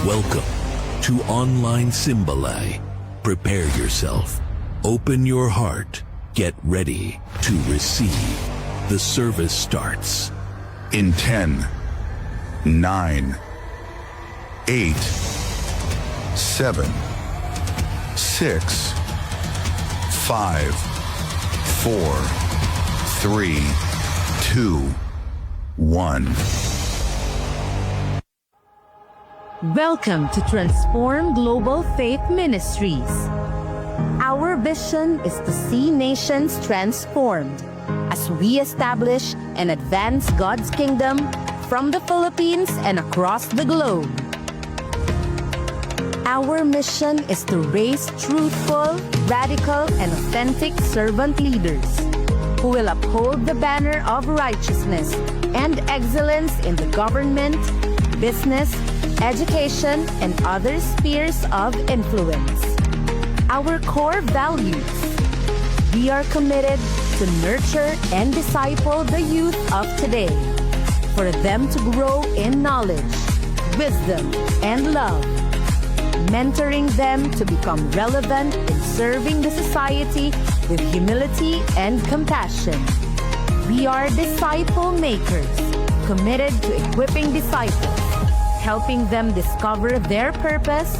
Welcome to Online Symboli. Prepare yourself. Open your heart. Get ready to receive. The service starts. In 10, 9, 8, 7, 6, 5, 4, 3, 2, 1. Welcome to Transform Global Faith Ministries. Our vision is to see nations transformed as we establish and advance God's kingdom from the Philippines and across the globe. Our mission is to raise truthful, radical, and authentic servant leaders who will uphold the banner of righteousness and excellence in the government, business, education, and other spheres of influence. Our core values: we are committed to nurture and disciple the youth of today, for them to grow in knowledge, wisdom, and love, mentoring them to become relevant in serving the society with humility and compassion. We are disciple makers, committed to equipping disciples, helping them discover their purpose,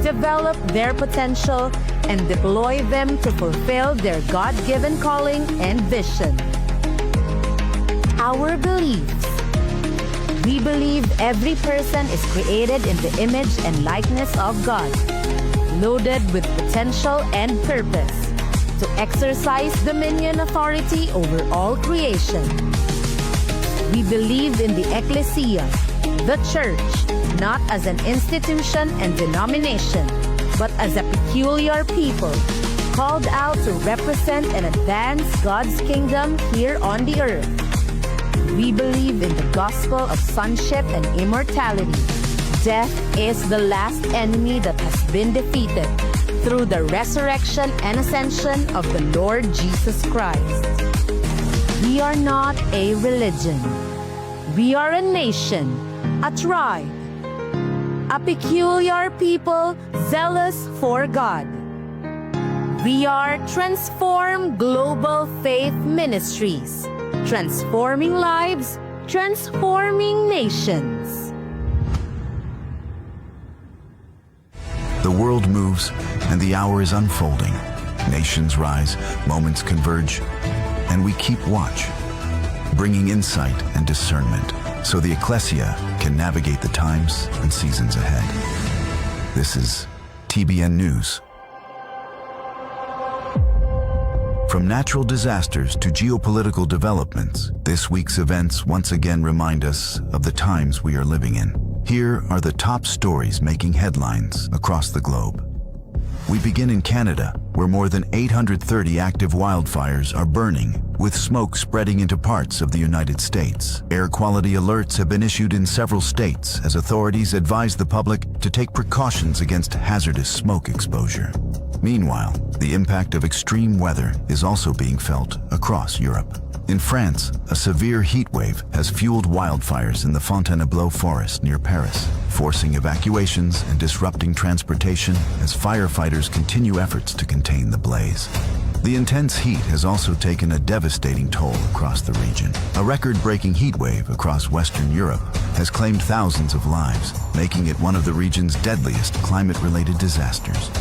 develop their potential, and deploy them to fulfill their God-given calling and vision. Our beliefs: we believe every person is created in the image and likeness of God, loaded with potential and purpose to exercise dominion authority over all creation. We believe in the ecclesia, the church, not as an institution and denomination, but as a peculiar people, called out to represent and advance God's kingdom here on the earth. We believe in the gospel of sonship and immortality. Death is the last enemy that has been defeated through the resurrection and ascension of the Lord Jesus Christ. We are not a religion. We are a nation, a tribe, a peculiar people zealous for God. We are Transform Global Faith Ministries, transforming lives, transforming nations. The world moves and the hour is unfolding. Nations rise, moments converge, and we keep watch, bringing insight and discernment so the ecclesia can navigate the times and seasons ahead. This is TBN News. From natural disasters to geopolitical developments, this week's events once again remind us of the times we are living in. Here are the top stories making headlines across the globe. We begin in Canada, where more than 830 active wildfires are burning, with smoke spreading into parts of the United States. Air quality alerts have been issued in several states as authorities advise the public to take precautions against hazardous smoke exposure. Meanwhile, the impact of extreme weather is also being felt across Europe. In France, a severe heat wave has fueled wildfires in the Fontainebleau forest near Paris, forcing evacuations and disrupting transportation as firefighters continue efforts to contain the blaze. The intense heat has also taken a devastating toll across the region. A record-breaking heat wave across Western Europe has claimed thousands of lives, making it one of the region's deadliest climate-related disasters.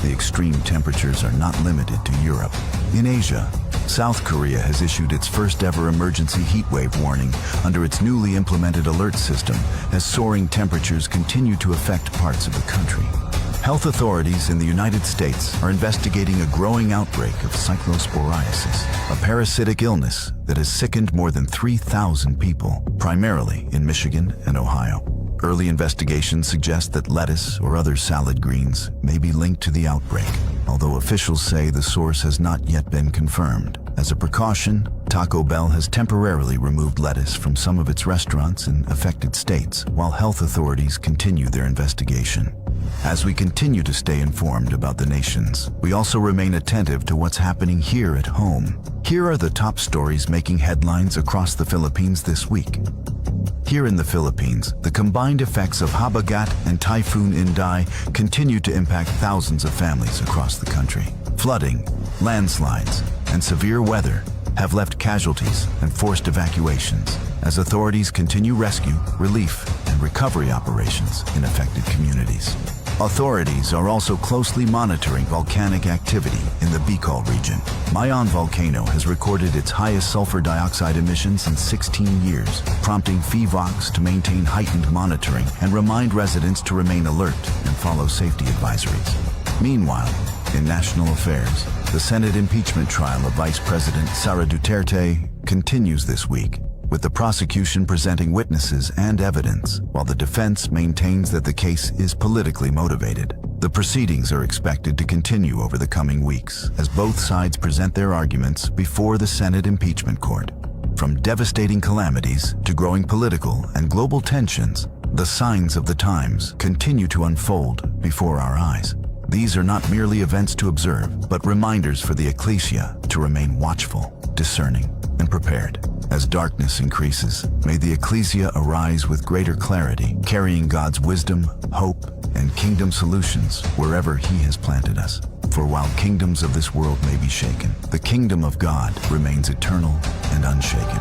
The extreme temperatures are not limited to Europe. In Asia, South Korea has issued its first-ever emergency heat wave warning under its newly implemented alert system as soaring temperatures continue to affect parts of the country. Health authorities in the United States are investigating a growing outbreak of cyclosporiasis, a parasitic illness that has sickened more than 3,000 people, primarily in Michigan and Ohio. Early investigations suggest that lettuce or other salad greens may be linked to the outbreak, although officials say the source has not yet been confirmed. As a precaution, Taco Bell has temporarily removed lettuce from some of its restaurants in affected states, while health authorities continue their investigation. As we continue to stay informed about the nations, we also remain attentive to what's happening here at home. Here are the top stories making headlines across the Philippines this week. Here in the Philippines, the combined effects of Habagat and Typhoon Inday continue to impact thousands of families across the country. Flooding, landslides, and severe weather have left casualties and forced evacuations as authorities continue rescue, relief, and recovery operations in affected communities. Authorities are also closely monitoring volcanic activity in the Bicol region. Mayon volcano has recorded its highest sulfur dioxide emissions in 16 years, prompting PHIVOX to maintain heightened monitoring and remind residents to remain alert and follow safety advisories. Meanwhile, in national affairs, the Senate impeachment trial of Vice President Sara Duterte continues this week, with the prosecution presenting witnesses and evidence, while the defense maintains that the case is politically motivated. The proceedings are expected to continue over the coming weeks, as both sides present their arguments before the Senate impeachment court. From devastating calamities to growing political and global tensions, the signs of the times continue to unfold before our eyes. These are not merely events to observe, but reminders for the ecclesia to remain watchful, discerning, and prepared. As darkness increases, may the ecclesia arise with greater clarity, carrying God's wisdom, hope, and kingdom solutions wherever He has planted us. For while kingdoms of this world may be shaken, the kingdom of God remains eternal and unshaken.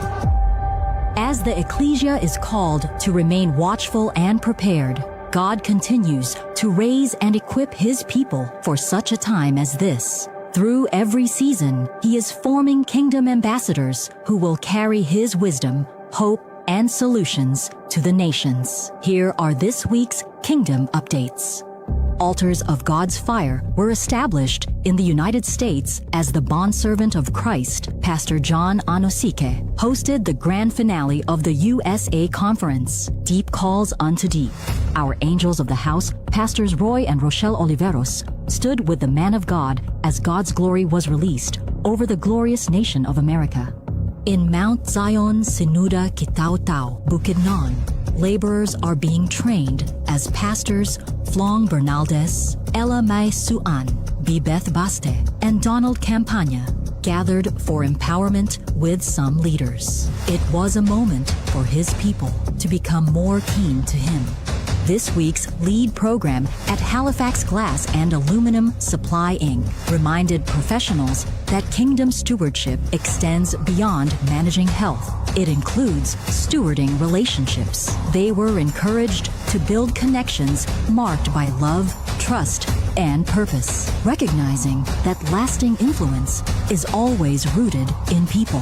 As the ecclesia is called to remain watchful and prepared, God continues to raise and equip His people for such a time as this. Through every season, He is forming kingdom ambassadors who will carry His wisdom, hope, and solutions to the nations. Here are this week's Kingdom Updates. Altars of God's Fire were established in the United States as the bondservant of Christ, Pastor John Anosike, hosted the grand finale of the USA Conference, Deep Calls Unto Deep. Our angels of the house, Pastors Roy and Rochelle Oliveros, stood with the man of God as God's glory was released over the glorious nation of America. In Mount Zion Sinuda Kitaw-Taw, Bukidnon, laborers are being trained as pastors Flong Bernaldez, Ella May Suan, Bibeth Baste, and Donald Campagna gathered for empowerment with some leaders. It was a moment for His people to become more keen to Him. This week's lead program at Halifax Glass and Aluminum Supply Inc. reminded professionals that kingdom stewardship extends beyond managing health. It includes stewarding relationships. They were encouraged to build connections marked by love, trust, and purpose, recognizing that lasting influence is always rooted in people.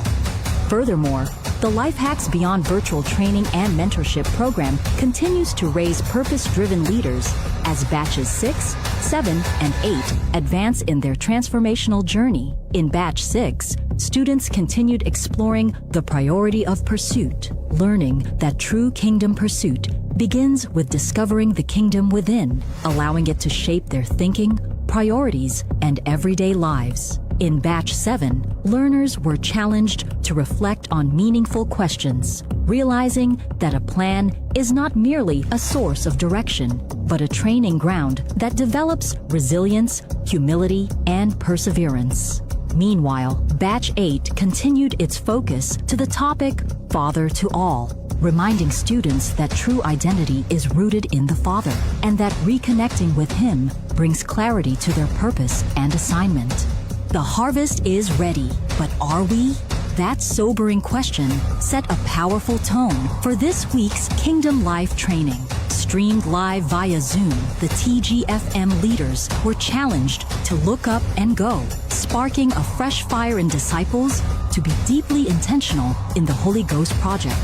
Furthermore, the Life Hacks Beyond Virtual Training and Mentorship program continues to raise purpose-driven leaders as batches 6, 7, and 8 advance in their transformational journey. In batch 6, students continued exploring the priority of pursuit, learning that true kingdom pursuit begins with discovering the kingdom within, allowing it to shape their thinking, priorities, and everyday lives. In Batch 7, learners were challenged to reflect on meaningful questions, realizing that a plan is not merely a source of direction, but a training ground that develops resilience, humility, and perseverance. Meanwhile, Batch 8 continued its focus to the topic Father to All, reminding students that true identity is rooted in the Father, and that reconnecting with Him brings clarity to their purpose and assignment. The harvest is ready, but are we? That sobering question set a powerful tone for this week's Kingdom Life training. Streamed live via Zoom, the TGFM leaders were challenged to look up and go, sparking a fresh fire in disciples to be deeply intentional in the Holy Ghost Project.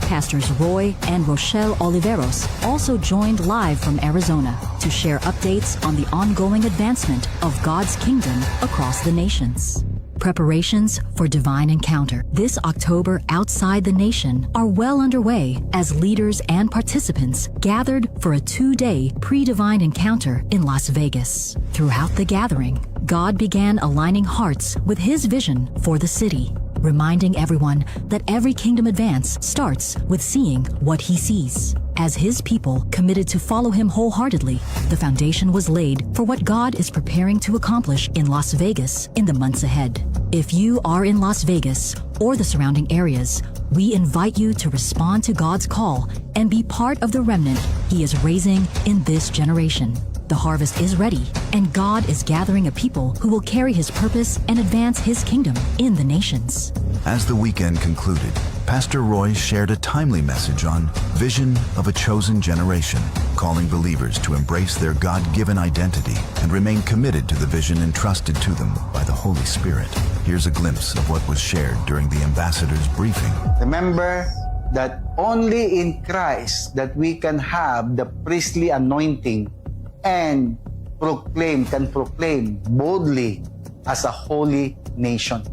Pastors Roy and Rochelle Oliveros also joined live from Arizona to share updates on the ongoing advancement of God's kingdom across the nations. Preparations for Divine Encounter this October outside the nation are well underway as leaders and participants gathered for a 2-day pre-Divine Encounter in Las Vegas. Throughout the gathering, God began aligning hearts with His vision for the city, reminding everyone that every kingdom advance starts with seeing what He sees. As His people committed to follow Him wholeheartedly, the foundation was laid for what God is preparing to accomplish in Las Vegas in the months ahead. If you are in Las Vegas or the surrounding areas, we invite you to respond to God's call and be part of the remnant He is raising in this generation. The harvest is ready, and God is gathering a people who will carry His purpose and advance His kingdom in the nations. As the weekend concluded, Pastor Roy shared a timely message on Vision of a Chosen Generation, calling believers to embrace their God-given identity and remain committed to the vision entrusted to them by the Holy Spirit. Here's a glimpse of what was shared during the ambassador's briefing. Remember that only in Christ that we can have the priestly anointing and can proclaim boldly as a holy nation.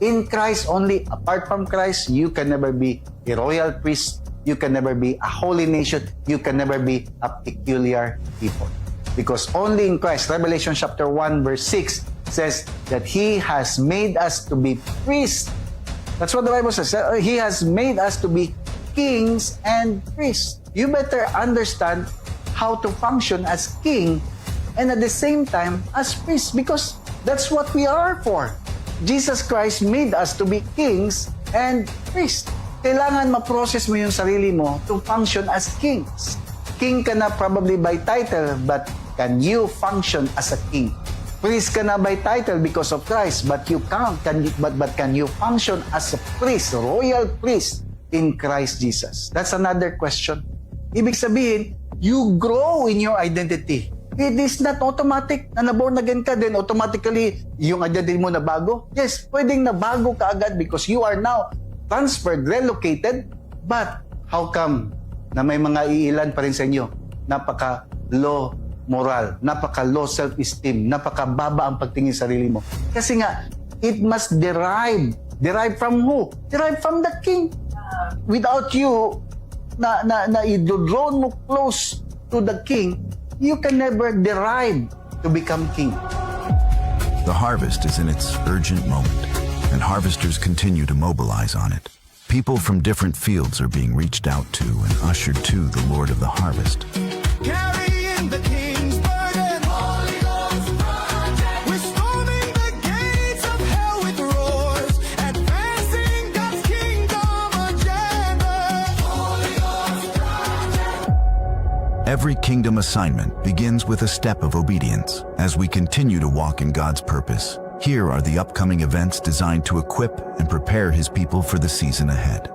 In Christ only, apart from Christ, you can never be a royal priest, you can never be a holy nation, you can never be a peculiar people. Because only in Christ, Revelation chapter 1 verse 6 says that He has made us to be priests. That's what the Bible says. He has made us to be kings and priests. You better understand how to function as king and at the same time as priests, because that's what we are for. Jesus Christ made us to be kings and priests. Kailangan ma-process mo yung sarili mo to function as kings. King ka na probably by title, but can you function as a king? Priest ka na by title because of Christ, but can you function as a priest, royal priest in Christ Jesus? That's another question. Ibig sabihin, you grow in your identity. It is not automatic na na-born again ka, then automatically yung identity mo na bago. Yes, pwedeng na bago ka agad because you are now transferred, relocated. But how come na may mga iilan pa rin sa inyo? Napaka-low moral, napaka-low self-esteem, napaka-baba ang pagtingin sa sarili mo. Kasi nga, it must derive from who? Derive from the king. Without you, na i-drawn mo close to the king, you can never derive to become king. The harvest is in its urgent moment, and harvesters continue to mobilize on it. People from different fields are being reached out to and ushered to the Lord of the harvest. Carrying the King's burden, Holy Ghost Project. We're storming the gates of hell with roars, advancing God's kingdom agenda. Holy Ghost Project. Every kingdom assignment begins with a step of obedience. As we continue to walk in God's purpose, here are the upcoming events designed to equip and prepare His people for the season ahead.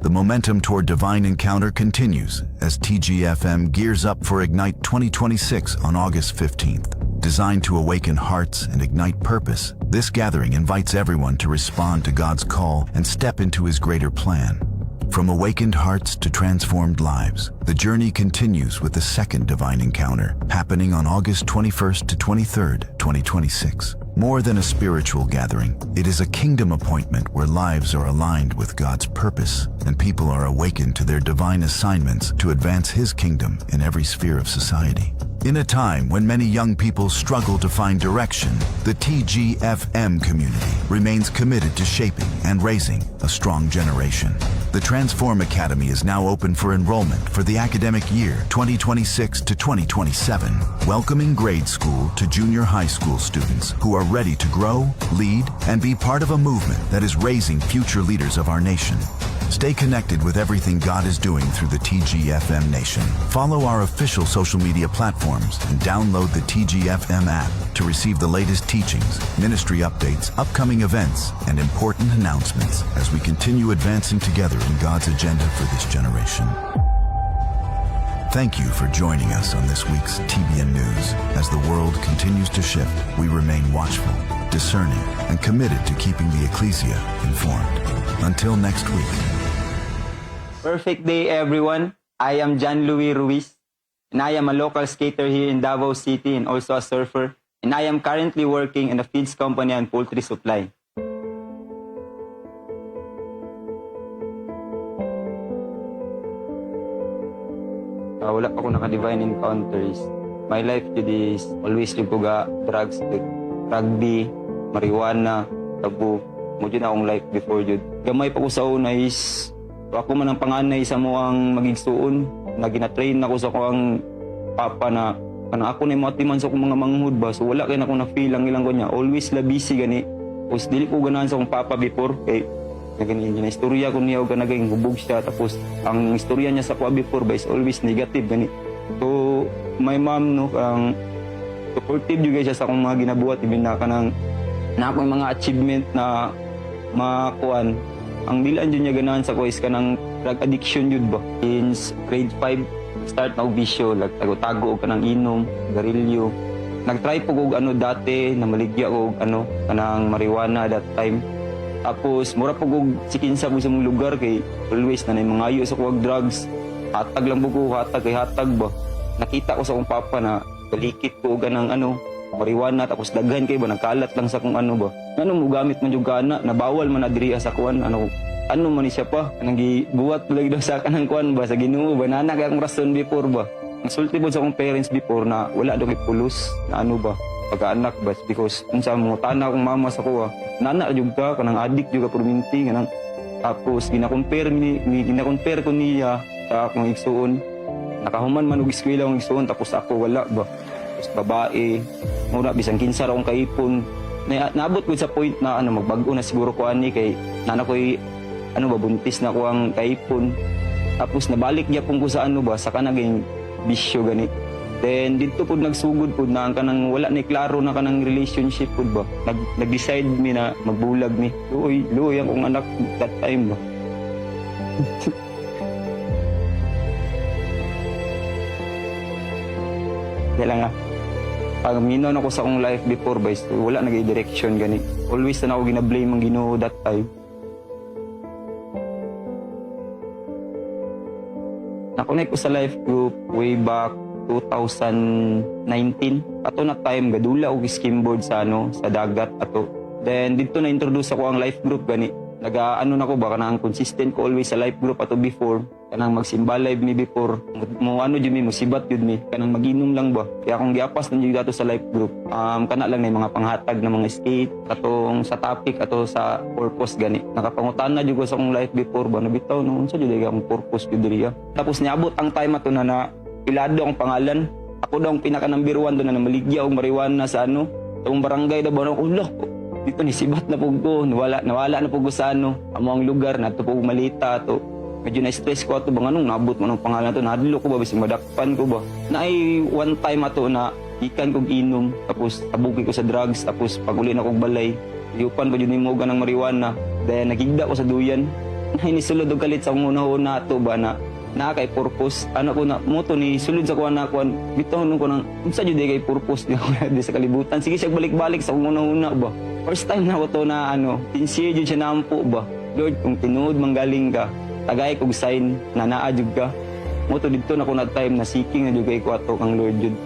The momentum toward divine encounter continues as TGFM gears up for Ignite 2026 on August 15th. Designed to awaken hearts and ignite purpose, this gathering invites everyone to respond to God's call and step into His greater plan. From awakened hearts to transformed lives, the journey continues with the second divine encounter, happening on August 21st to 23rd, 2026. More than a spiritual gathering, it is a kingdom appointment where lives are aligned with God's purpose and people are awakened to their divine assignments to advance His kingdom in every sphere of society. In a time when many young people struggle to find direction, the TGFM community remains committed to shaping and raising a strong generation. The Transform Academy is now open for enrollment for the academic year 2026 to 2027, welcoming grade school to junior high school students who are ready to grow, lead, and be part of a movement that is raising future leaders of our nation. Stay connected with everything God is doing through the TGFM Nation. Follow our official social media platforms and download the TGFM app to receive the latest teachings, ministry updates, upcoming events, and important announcements as we continue advancing together in God's agenda for this generation. Thank you for joining us on this week's TBN News. As the world continues to shift, we remain watchful, discerning, and committed to keeping the Ecclesia informed. Until next week. Perfect day, everyone. I am John Louis Ruiz, and I am a local skater here in Davao City and also a surfer. And I am currently working in a feeds company and poultry supply. Wala pa ako naka-divine encounters. My life today is always yung kuga, drugs, like rugby, marijuana, tabu. Mo dyan akong life before yun. Gamay pa ko sa una is, ako man ang panganay sa muang magigsuon, na ginatrain ako sa kuang papa na kanang ako na yung matiman sa akong mga manghud ba. So wala kayo na akong na-feel ang ilang ko niya. Always la busy gani. Tapos dili ko ganahan sa akong papa before. Kay ganyan na istorya ko niya o ganagay hubog siya. Tapos ang istorya niya sa kuha before ba is always negative gani. So my mom no, ang supportive juga siya sa akong mga ginabuhat. Ibin na kanang na akong mga achievement na makuan. Ang dilaan dyan niya ganahan sa ko is kanang drug addiction yun ba. Since grade 5, start na og bisyo. Tago-tago ka ng inom, garilyo. Nag-try po kog ano dati, na maligya ko kanang marijuana that time. Tapos, mura po kog sikinsa po sa mong lugar kay always na mga ayo sa kuwag drugs. Hatag lang po ko, hatag ba. Nakita ko sa akong papa na galikit ko ganang marijuana tapos daghan kay ba nagkalat lang sa kung ba. Mo gamit man jud kana na bawal man na diri sa kuan man ni siya pa nang gibuhat lagi daw sa kanang kuan ba sa Ginoo ba nana kay akong rason before ba. Nagsulti po sa akong parents before na wala daw kay pulos na ba pagkaanak ba because unsa mo tana akong mama sa kuha nana jud ka kanang addict jud ka perminti kanang tapos gina-compare ko niya sa akong igsuon nakahuman man og eskwela akong igsuon tapos ako wala ba. Tapos babae, muna bisang kinsa ra akong kaipon. Naabot ko sa point na magbago na siguro ko ani kay nana ko'y buntis na ko ang kaipon. Tapos nabalik gyapon ko sa sa kanaging bisyo gani. Then dito pud nagsugod pud na ang kanang wala ni klaro na kanang relationship pud ba. Nag-decide mi na magbulag mi. Luoy akong anak that time ba. Kaya nga, pag minon ako sa akong life before ba, wala nag-direction gani. Always na ako gina-blame ang Ginoo that time. Nakonect ko sa life group way back 2019. Ato na time, gadula og skimboard sa dagat ato. Then dito na introduce ako ang life group gani. Na ko ba kanang consistent ko always sa life group ato before. Kanang magsimba live mi before. Mo sibat jud mi. Kanang maginom lang ba. Kaya akong giapas na jud dato sa life group. Kana lang na mga panghatag na mga skate katong sa topic ato sa purpose gani. Nakapangutan na jud ko sa akong life before ba nabitaw no unsa jud akong purpose jud diriya. Tapos niabot ang time ato na pilado ang pangalan. Ako daw ang pinaka number 1 doon na maligya og marijuana sa tong barangay daw ba ulo. Dito ni sibat na pug ko, nawala na pug sa amo ang lugar na pug malita to. Medyo na stress ko ato bang nabot mo ng pangalan to, nadlo ko ba bising madakpan ko ba. Naay one time ato na ikan kog inom tapos tabuki ko sa drugs tapos pag-uli na kog balay. Liupan ko jud nimo ganang marijuana. Then nagigda ko sa duyan. Nay ni sulod og kalit sa una ato ba na kay purpose ko na moto ni sulod sa kuan na kuan bitaw ko nang unsa jud kay purpose ni sa kalibutan sige siya balik-balik sa una ba. First time na ko to na sincere jud siya nampo ba. Lord, kung tinuod manggaling ka, tagay kog sign na naa jud ka. Moto dito na ko na time na seeking na jud kay ko ato kang Lord jud.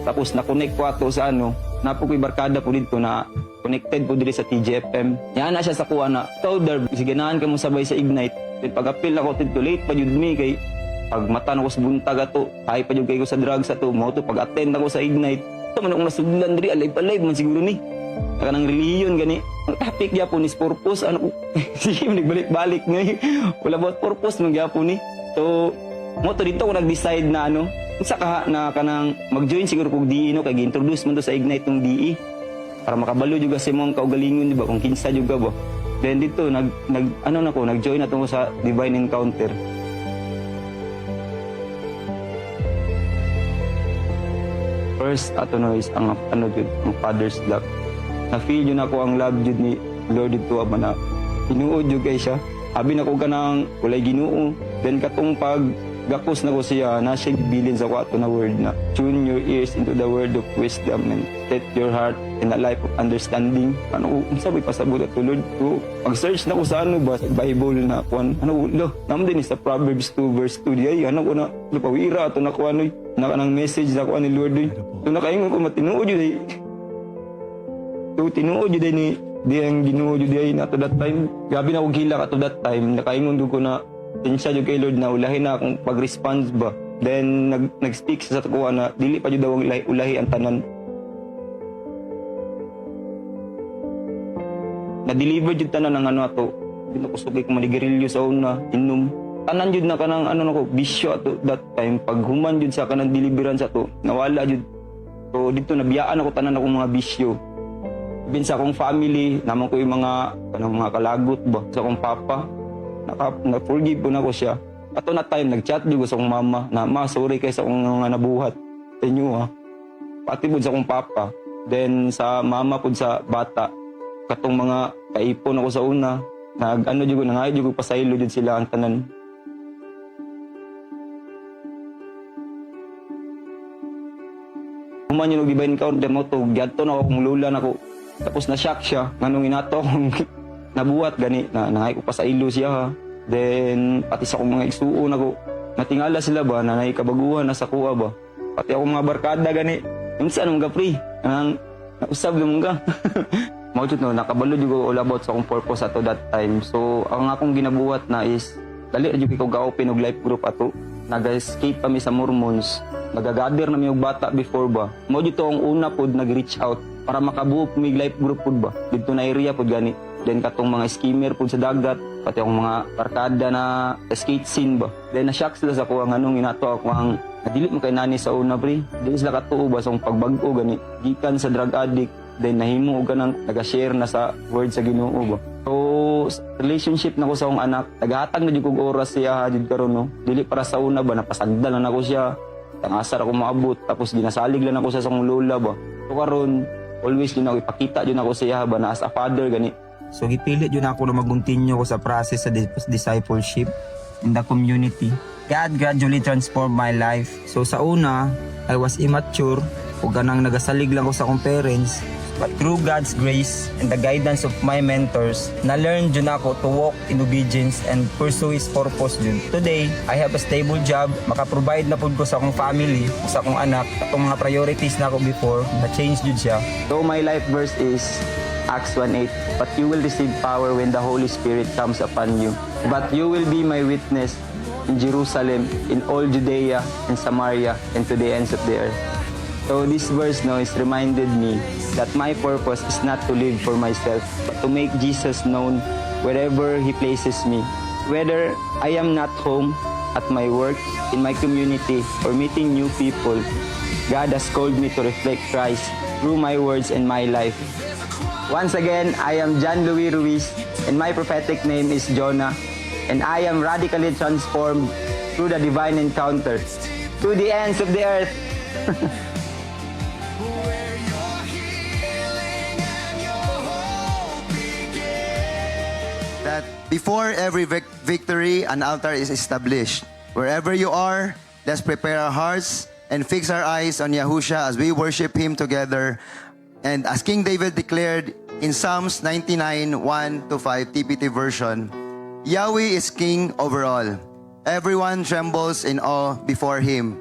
Tapos na connect ko ato sa napo ko'y barkada po dito na connected po diri sa TGFM. Yan na siya sa kuha na, Towder, sige naan ka mo sabay sa Ignite. Then pag-appeal ako dito, late pa jud mi kay Pag mata na ko sa buntag ato, kaya pa yung kayo sa drugs ato, mo to pag attend ako sa Ignite, ito man akong nasudlan diri, alive man siguro ni. Naka ng religion gani. Ang topic gyapon is purpose, ano ko, sige, nagbalik-balik nga wala about purpose nung gyapon ni. So, mo to dito ko nag-decide na ano, unsa ka na kanang mag-join siguro kog DE no, kay gi-introduce man to sa Ignite tong DE. Para makabalo juga sa imong kaugalingon di ba, kung kinsa juga ba. Then dito nag-join na to sa Divine Encounter. First ato no is ang jud ang Father's love. Na-feel yun ako ang love jud ni Lord dito ba na tinuod jud kay siya. Abi na ko kanang walay Ginoo. Then katong pag gakos na ko siya na siya bilin sa kwato na word na tune your ears into the word of wisdom and set your heart in a life of understanding. Ano unsa may pasabot at Lord ko pag-search na ko sa ano ba sa Bible na kuan ano lo nam din sa Proverbs 2 verse 2 di ano ko na pawira ato na kuan na kanang message na kuan ni Lord so nakaingon ko matinuod jud ay so tinuod jud ni di ang Ginoo jud ay na to that time gabi na ko gila ka to that time nakaingon jud ko na siya jud kay Lord na ulahi na akong pag-response ba. Then nag-speak sa kuha na dili pa jud daw ulahi ang tanan. Na-deliver jud tanan ng ano ato. Di na ko sugay ko manigarilyo sa una, inom. Tanan jud na kanang ano nako bisyo ato that time pag human jud sa kanang deliverance ato, nawala jud. So dito nabiyaan ako tanan akong mga bisyo. Bin sa akong family, namang ko yung mga kanang mga kalagot ba sa akong papa. Na-forgive po na ko siya. Ato na time, nag-chat ko sa akong mama na, ma, sorry kayo sa akong mga nabuhat sa inyo ha. Pati po sa akong papa. Then sa mama po sa bata, katong mga kaipon ako sa una, nag-ano dyan ko, nangayod dyan ko pasaylo dyan sila ang tanan. Human yung Divine Encounter mo to, gyadto na akong lula na ko. Tapos na-shock siya, nganong inato akong nabuhat gani na nangay ko pa sa ilo siya ha. Then pati sa akong mga igsuon ako natingala sila ba na naikabaguhan na sa kuha ba. Pati akong mga barkada gani. Unsa nung gapri? Nang nausab lang ka. Mao jud no nakabalo jud ko all about sa akong purpose ato that time. So ang akong ginabuhat na is dali jud ko ga-open og life group ato. Nag-escape kami sa Mormons. Nagagather na mi og bata before ba. Mao jud to ang una pod nag-reach out para makabuo mi life group pod ba. Dito na area pod gani. Then katong mga skimmer po sa dagat, pati akong mga barkada na skate scene ba. Then na-shock sila sa kuha nga nung inato ako ang nadili mo kay nani sa una pre. Dili sila katuo ba sa pagbago gani. Gikan sa drug addict, then nahimo og kanang naga-share na sa word sa Ginoo ba. So relationship na ko sa akong anak, nagahatag na jud kog oras siya jud karon no. Dili para sa una ba napasagdan na ako siya. Tangasar ako maabot tapos ginasalig lang ako sa akong lola ba. So karon always din ako ipakita jud ako siya ba na as a father gani. So gipilit yun ako na mag-continue ko sa process sa discipleship in the community. God gradually transformed my life. So sa una, I was immature o ganang nagasalig lang ko sa akong parents. But through God's grace and the guidance of my mentors, na-learn dyan ako to walk in obedience and pursue His purpose dyan. Today, I have a stable job, makaprovide na po ko sa akong family, sa akong anak, atong mga priorities na ako before, na-change dyan siya. So my life verse is Acts 1:8, but you will receive power when the Holy Spirit comes upon you. But you will be my witness in Jerusalem, in all Judea and Samaria, and to the ends of the earth. So this verse now is reminded me that my purpose is not to live for myself, but to make Jesus known wherever He places me. Whether I am not home, at my work, in my community, or meeting new people, God has called me to reflect Christ through my words and my life. Once again, I am John Louis Ruiz, and my prophetic name is Jonah, and I am radically transformed through the divine encounter to the ends of the earth. That before every victory, an altar is established. Wherever you are, let's prepare our hearts and fix our eyes on Yahusha as we worship Him together. And as King David declared in Psalms 99, 1-5 TPT version, Yahweh is King over all. Everyone trembles in awe before Him.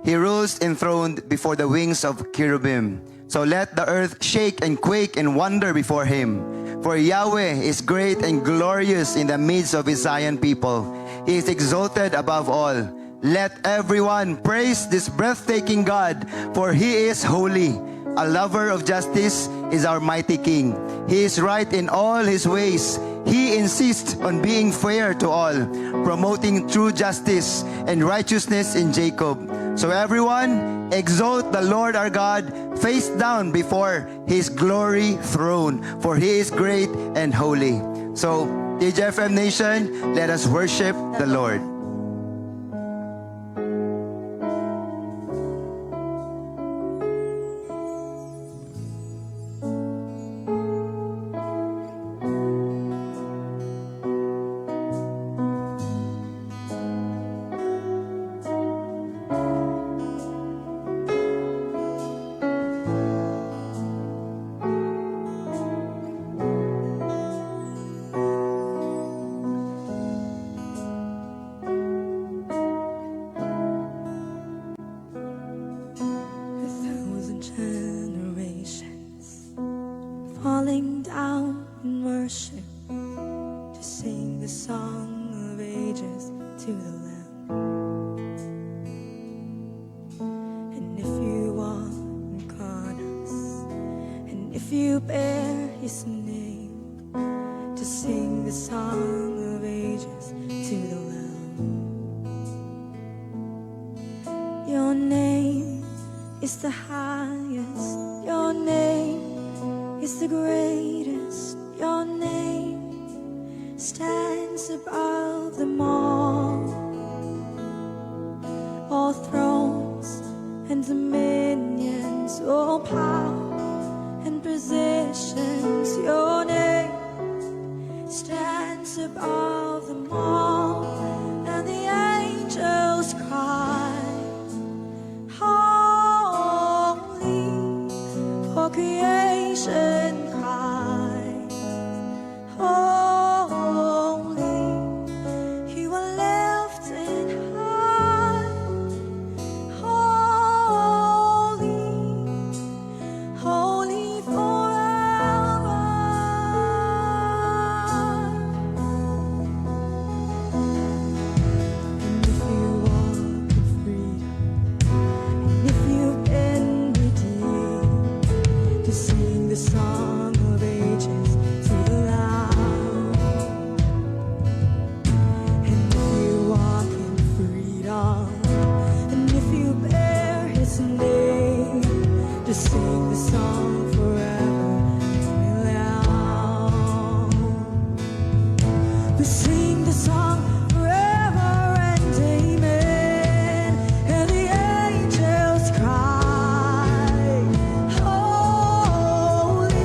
He rules enthroned before the wings of cherubim. So let the earth shake and quake and wonder before Him. For Yahweh is great and glorious in the midst of His Zion people. He is exalted above all. Let everyone praise this breathtaking God, for He is holy. A lover of justice is our mighty King. He is right in all His ways. He insists on being fair to all, promoting true justice and righteousness in Jacob. So everyone, exalt the Lord our God, face down before His glory throne, for He is great and holy. So, TJFM Nation, let us worship the Lord. Falling down in worship to sing the song of ages to the Lamb. And if you walk upon us, and if you bear His name, to sing the song of ages to the Lamb. Your name is the highest. Your name is the greatest. Your name stands above them all. All thrones and dominions, all power and positions. Your name stands above them all. And the angels cry, holy, for creation cries, holy, you are lifted high, holy, holy forever. And if you walk in freedom, and if you've been redeemed, to sing the song of ages to the Lamb. And if you walk in freedom, and if you bear His name, to sing the song forever to the Lamb. To sing the song forever and amen. And the angels cry, holy,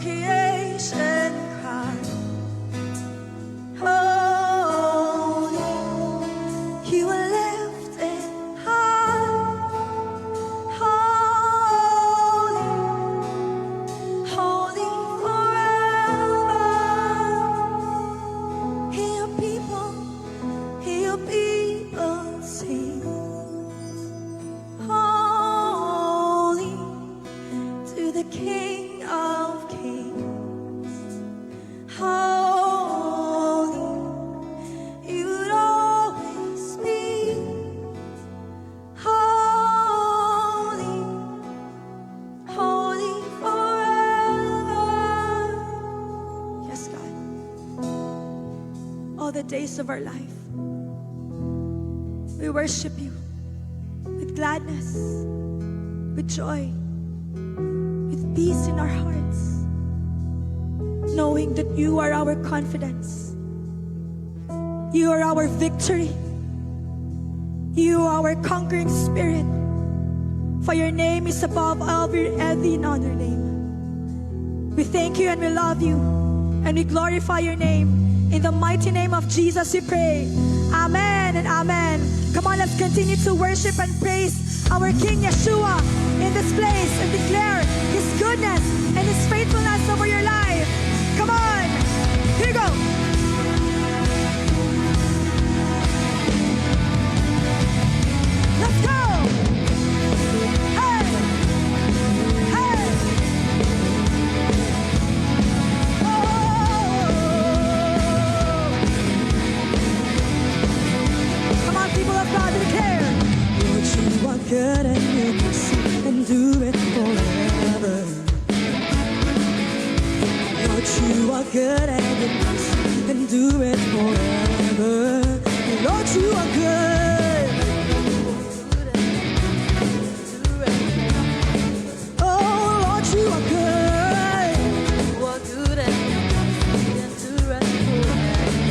creation cry, holy, you are lifted high, holy, holy forever. Hear people sing, holy to the King of Kings, holy, you'd always be, holy, holy forever. Yes, God. All the days of our life, we worship you with gladness, with joy, with peace in our hearts, knowing that you are our confidence, you are our victory, you are our conquering spirit, for your name is above every other name. We thank you and we love you and we glorify your name. In the mighty name of Jesus we pray. Amen and amen. Come on, let's continue to worship and praise our King Yeshua in this place and declare His goodness and His faithfulness over your life. Come on, here you go. Let's go. Hey, hey. Come on, people of God, declare. Lord, you are good and your mercy endureth forever. Lord, you are good and your mercy endureth forever. Lord, you are good. Oh, Lord, you are good.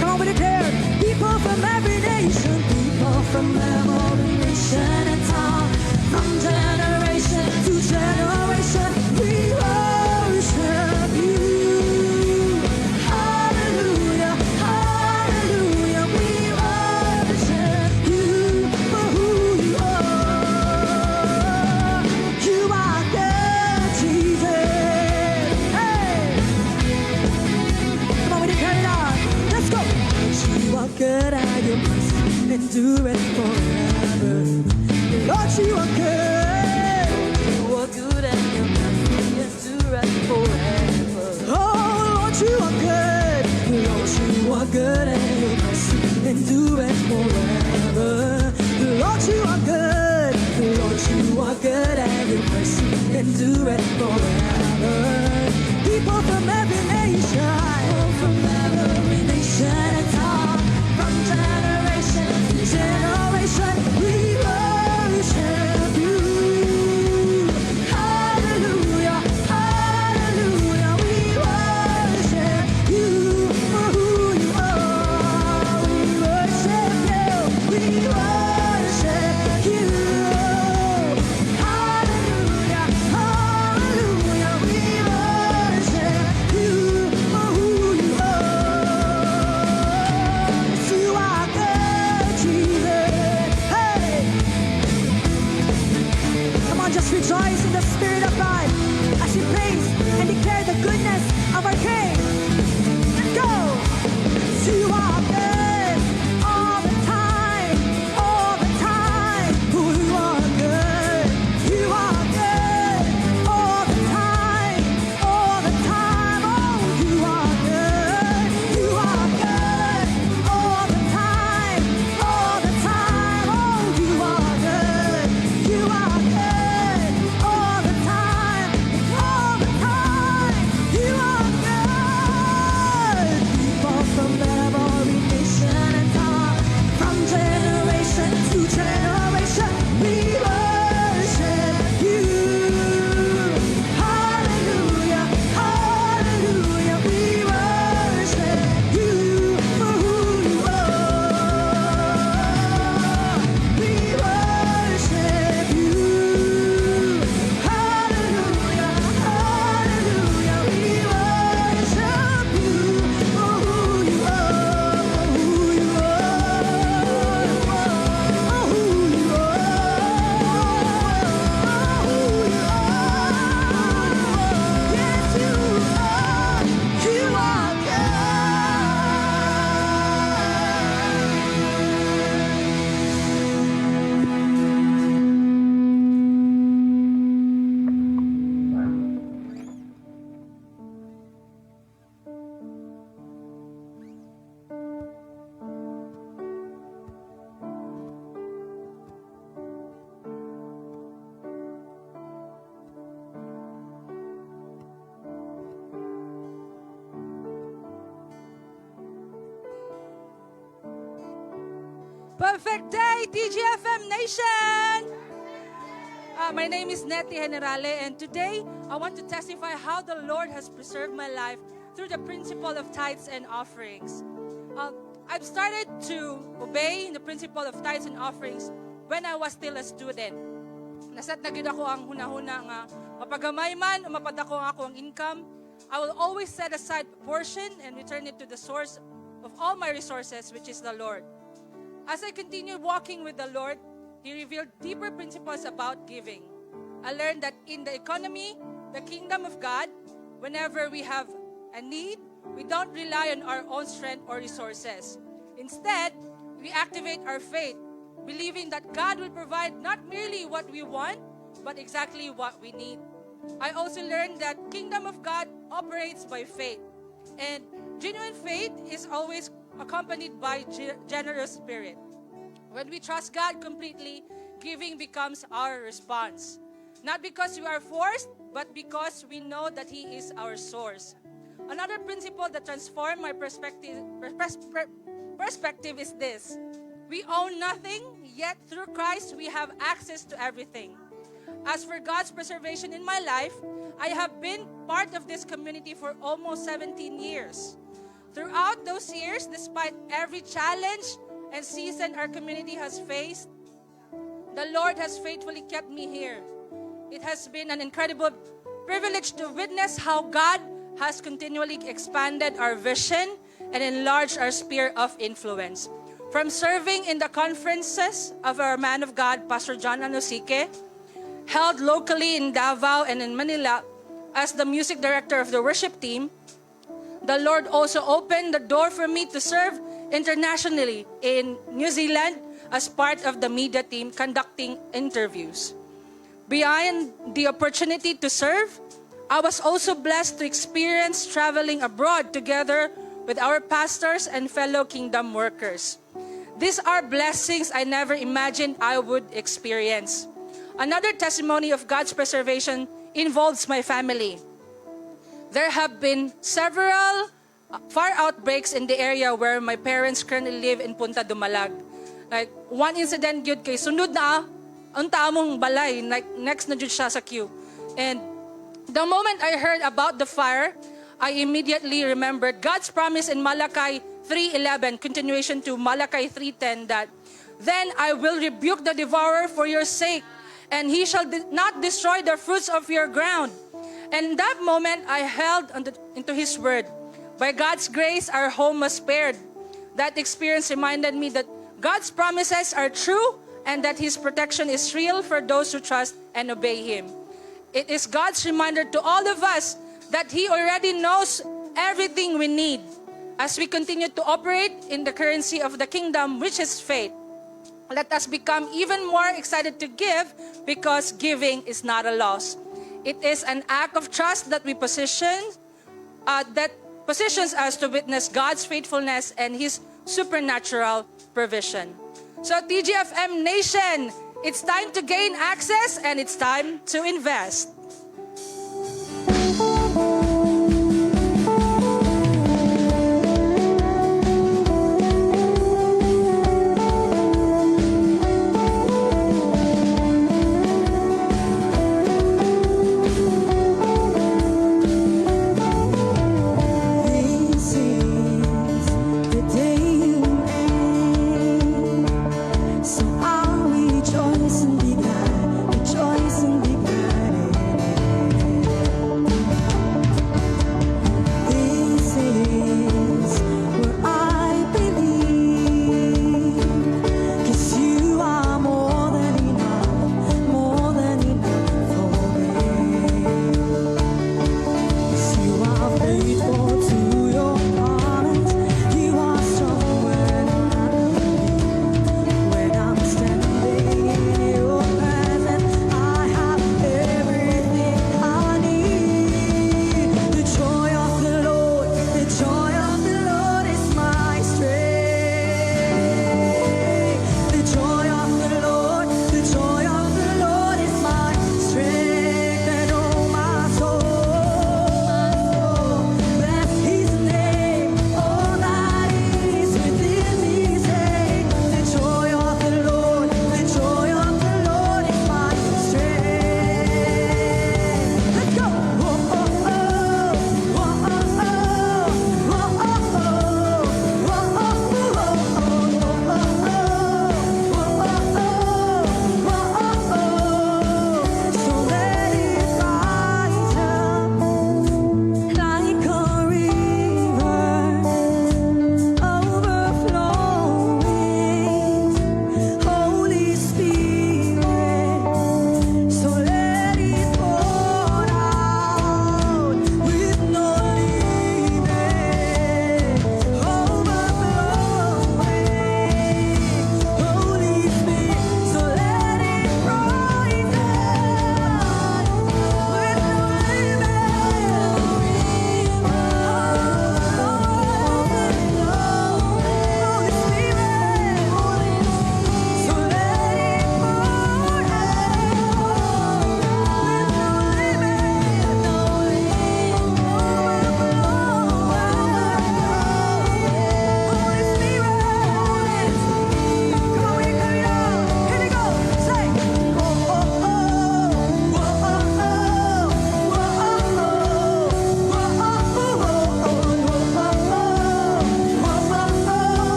Come on, we declare. People from every nation, people from every nation and tongue, from generation to generation, we worship you. Hallelujah, hallelujah, we worship you for who you are. You are good, Jesus. Hey, come on, we declare it out. Let's go. You are good and your mercy endureth forever. Lord, you are good. You are good and your mercy endureth forever. Oh, Lord, you are good. Lord, you are good and your mercy endureth forever. Lord, you are good. Lord, you are good and your mercy endureth forever. People from every nation, from every nation and tongue, from generation to generation, we worship you. Hallelujah, hallelujah, we worship you for who you are. We worship you, we worship you. Hallelujah, hallelujah, we worship you. Perfect day, TGFM Nation! My name is Nettie Generale, and today I want to testify how the Lord has preserved my life through the principle of tithes and offerings. I've started to obey the principle of tithes and offerings when I was still a student. Nasat na gid ako ang hunahuna nga mapagamay man o mapadako ang akong income, I will always set aside a portion and return it to the source of all my resources, which is the Lord. As I continued walking with the Lord, He revealed deeper principles about giving. I learned that in the economy, the kingdom of God, whenever we have a need, we don't rely on our own strength or resources. Instead, we activate our faith, believing that God will provide not merely what we want, but exactly what we need. I also learned that kingdom of God operates by faith, and genuine faith is always accompanied by generous spirit. When we trust God completely, giving becomes our response. Not because we are forced, but because we know that He is our source. Another principle that transformed my perspective is this. We own nothing, yet through Christ we have access to everything. As for God's preservation in my life, I have been part of this community for almost 17 years. Throughout those years, despite every challenge and season our community has faced, the Lord has faithfully kept me here. It has been an incredible privilege to witness how God has continually expanded our vision and enlarged our sphere of influence. From serving in the conferences of our man of God, Pastor John Anosike, held locally in Davao and in Manila as the music director of the worship team, the Lord also opened the door for me to serve internationally in New Zealand as part of the media team conducting interviews. Beyond the opportunity to serve, I was also blessed to experience traveling abroad together with our pastors and fellow kingdom workers. These are blessings I never imagined I would experience. Another testimony of God's preservation involves my family. There have been several fire outbreaks in the area where my parents currently live in Punta Dumalag. Like, one incident yun kay sunod na ang tamong balay, like next na jud siya sa queue. And the moment I heard about the fire, I immediately remembered God's promise in Malachi 3:11, continuation to Malachi 3:10, that then I will rebuke the devourer for your sake, and he shall not destroy the fruits of your ground. And in that moment, I held into His word. By God's grace, our home was spared. That experience reminded me that God's promises are true and that His protection is real for those who trust and obey Him. It is God's reminder to all of us that He already knows everything we need as we continue to operate in the currency of the kingdom, which is faith. Let us become even more excited to give, because giving is not a loss. It is an act of trust that positions us to witness God's faithfulness and His supernatural provision. So TGFM Nation, it's time to gain access and it's time to invest. This is the day you made, so I'll rejoice and be glad, rejoice and be glad.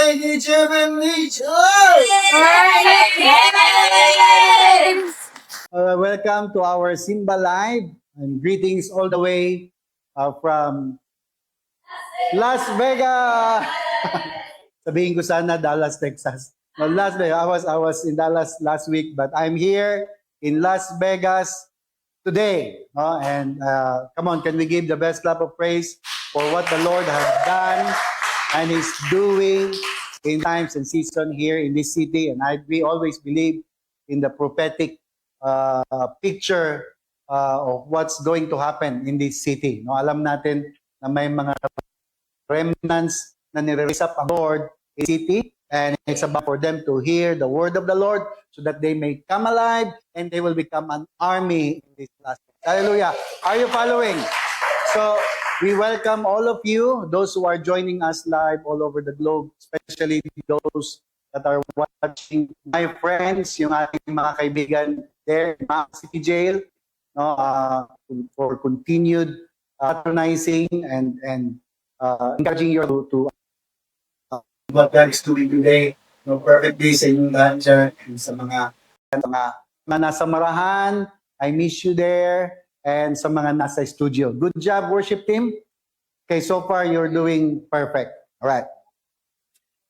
Lady Heavenly Church! Welcome to our Simba Live and greetings all the way from Las Vegas. Sabihin ko sana Dallas, Texas. No, Las Vegas. I was in Dallas last week, but I'm here in Las Vegas today. And come on, can we give the best clap of praise for what the Lord has done and is doing in times and season here in this city? And we always believe in the prophetic picture of what's going to happen in this city. No, alam natin na may mga remnants na nire-raise up ang Lord in the city, and it's about for them to hear the word of the Lord so that they may come alive and they will become an army in this last day. Hallelujah. Are you following? So we welcome all of you, those who are joining us live all over the globe, especially those that are watching, my friends, yung ating mga kaibigan there in City Jail, no, for continued patronizing and encouraging you to what God is doing today. No, perfectly sa inyong dancer and sa mga nasa Marahan, I miss you there, and sa mga nasa studio. Good job, worship team. Okay, so far you're doing perfect. All right.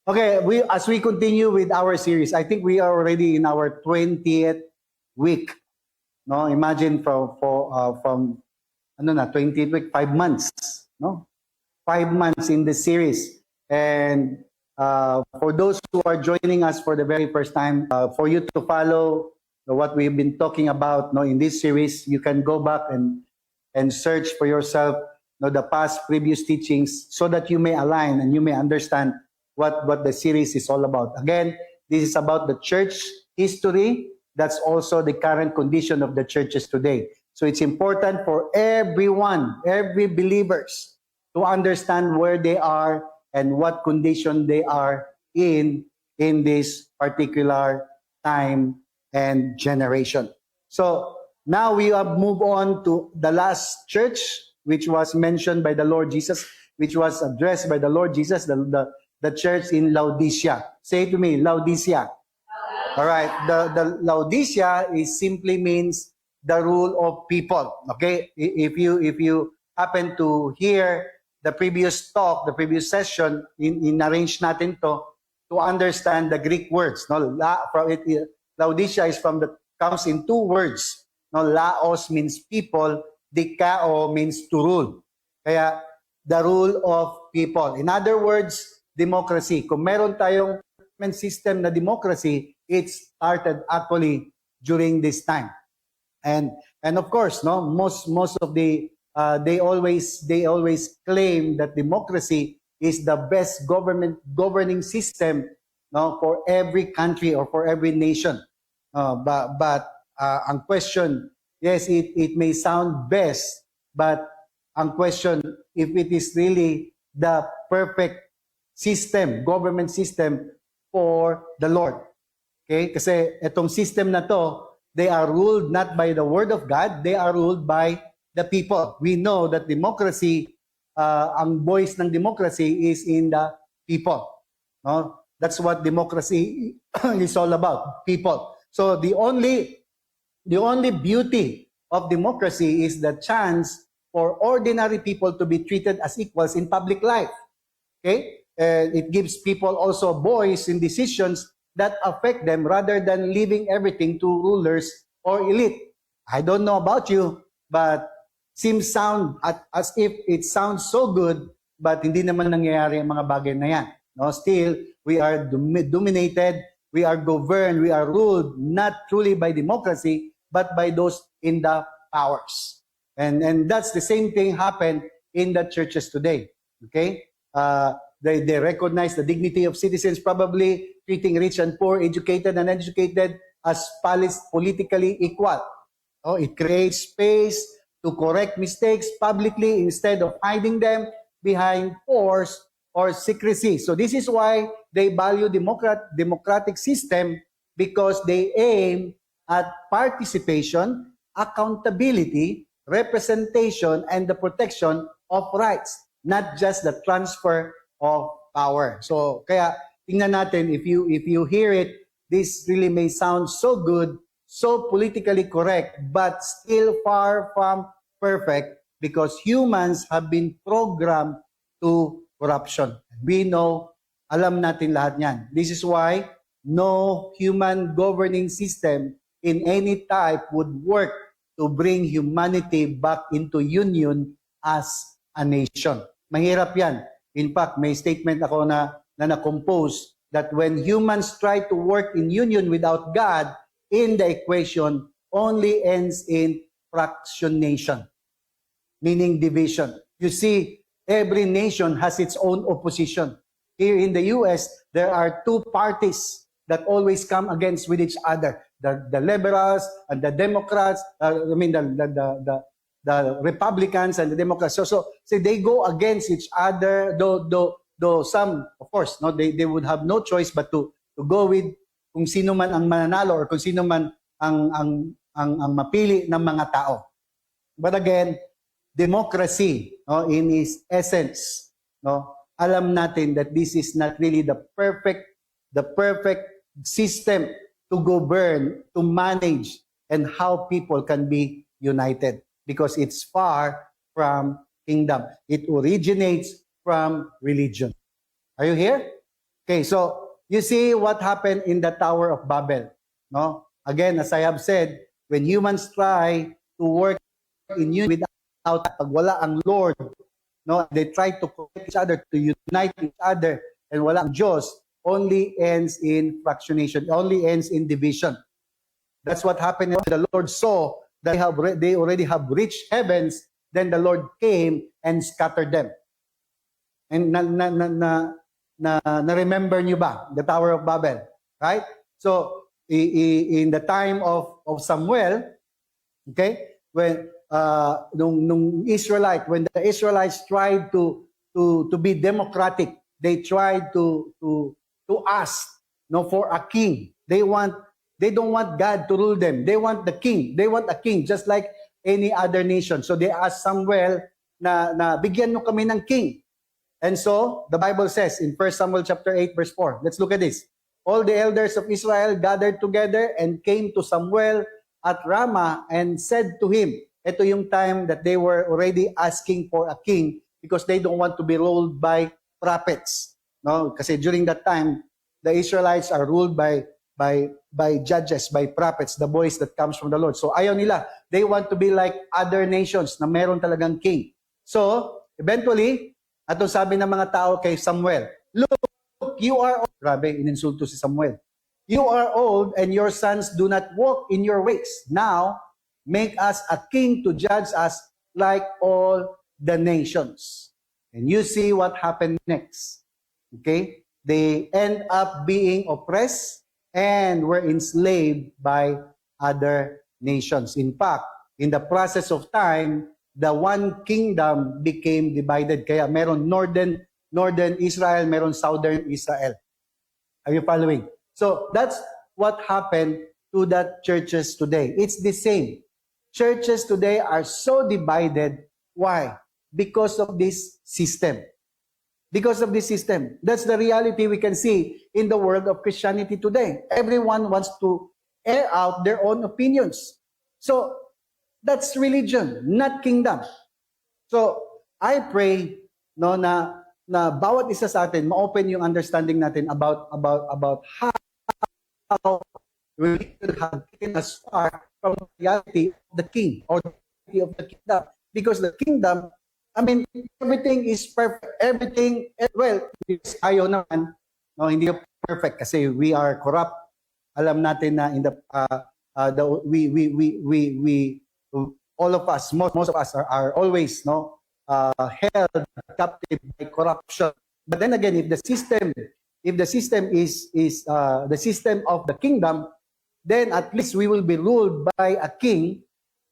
Okay, as we continue with our series, I think we are already in our 20th week. No, imagine from 20th week, 5 months. No, 5 months in the series, and for those who are joining us for the very first time, for you to follow what we've been talking about, no, in this series, you can go back and search for yourself, no, the past previous teachings, so that you may align and you may understand what the series is all about. Again, this is about the church history. That's also the current condition of the churches today. So it's important for everyone, every believers, to understand where they are and what condition they are in this particular time and generation. So now we have moved on to the last church, which was mentioned by the Lord Jesus, which was addressed by the Lord Jesus, the church in Laodicea. Say to me, Laodicea. All right. The Laodicea simply means the rule of people. Okay. If you happen to hear the previous talk, the previous session, in arrange natin to understand the Greek words. No, Laodicea comes in 2 words. No, Laos means people, Dikao means to rule. Kaya the rule of people. In other words, democracy. Kung meron tayong system na democracy, it started actually during this time. And of course, no, most of the they always claim that democracy is the best governing system, no, for every country or for every nation. But ang question, yes, it may sound best, but ang question, if it is really the perfect system, government system for the Lord. Okay? Kasi itong system na to, they are ruled not by the word of God, they are ruled by the people. We know that democracy, ang voice ng democracy is in the people. No? That's what democracy is all about, people. So the only beauty of democracy is the chance for ordinary people to be treated as equals in public life. Okay? It gives people also a voice in decisions that affect them rather than leaving everything to rulers or elite. I don't know about you, but sound as if it sounds so good, but hindi naman nangyayari ang mga bagay na yan. No, still, we are dominated, we are governed, we are ruled not truly by democracy, but by those in the powers. And that's the same thing happened in the churches today. Okay? They recognize the dignity of citizens, probably treating rich and poor, educated and uneducated as politically equal. Oh, it creates space to correct mistakes publicly instead of hiding them behind force or secrecy. So this is why they value democratic system, because they aim at participation, accountability, representation, and the protection of rights, not just the transfer of power. So kaya tingnan natin, if you hear it, this really may sound so good, so politically correct, but still far from perfect because humans have been programmed to corruption. We know, alam natin lahat yan. This is why no human governing system in any type would work to bring humanity back into union as a nation. Mahirap yan. In fact, may statement ako na na-compose that when humans try to work in union without God in the equation, only ends in fractionation, meaning division. You see, every nation has its own opposition. Here in the US, there are two parties that always come against with each other. The liberals and the Democrats, the Republicans and the Democrats. So they go against each other, though some, of course, no, they would have no choice but to go with kung sino man ang mananalo or kung sino man ang mapili ng mga tao. But again, democracy, no, in its essence, no, alam natin that this is not really the perfect system to govern, to manage, and how people can be united because it's far from kingdom. It originates from religion. Are you here? Okay, so you see what happened in the Tower of Babel. No? Again, as I have said, when humans try to work in union without, pag wala ang Lord, no, they try to connect each other, to unite each other, and wala ang Diyos, only ends in fractionation, only ends in division. That's what happened. The Lord saw that they already have reached heavens, then the Lord came and scattered them. And na-remember nyo ba the Tower of Babel? Right? So, in the time of Samuel, okay, when nung Israelite, when the Israelites tried to be democratic, they tried to ask, no, for a king. They don't want God to rule them. They want the king. They want a king just like any other nation. So they asked Samuel na bigyan mo kami ng king. And so the Bible says in 1 Samuel chapter 8 verse 4. Let's look at this. All the elders of Israel gathered together and came to Samuel at Ramah and said to him, ito yung time that they were already asking for a king because they don't want to be ruled by prophets. No, kasi during that time, the Israelites are ruled by judges, by prophets, the voice that comes from the Lord. So ayaw nila. They want to be like other nations na meron talagang king. So, eventually, ato sabi ng mga tao kay Samuel, look, you are old. Grabe, ininsulto si Samuel. You are old and your sons do not walk in your ways. Now, make us a king to judge us like all the nations. And you see what happened next. Okay? They end up being oppressed and were enslaved by other nations. In fact, in the process of time, the one kingdom became divided. Kaya meron northern Israel, meron southern Israel. Are you following? So that's what happened to the churches today. It's the same. Churches today are so divided. Why? Because of this system. Because of this system. That's the reality we can see in the world of Christianity today. Everyone wants to air out their own opinions. So, that's religion, not kingdom. So, I pray no na bawat isa sa atin ma-open yung understanding natin about how we have taken us far from the reality of the king or the reality of the kingdom. Because the kingdom, I mean, everything is perfect. Everything, well, ayaw naman, no, hindi perfect kasi we are corrupt. Alam natin na in the all of us, most of us are always held captive by corruption. But then again, if the system is the system of the kingdom, then at least we will be ruled by a king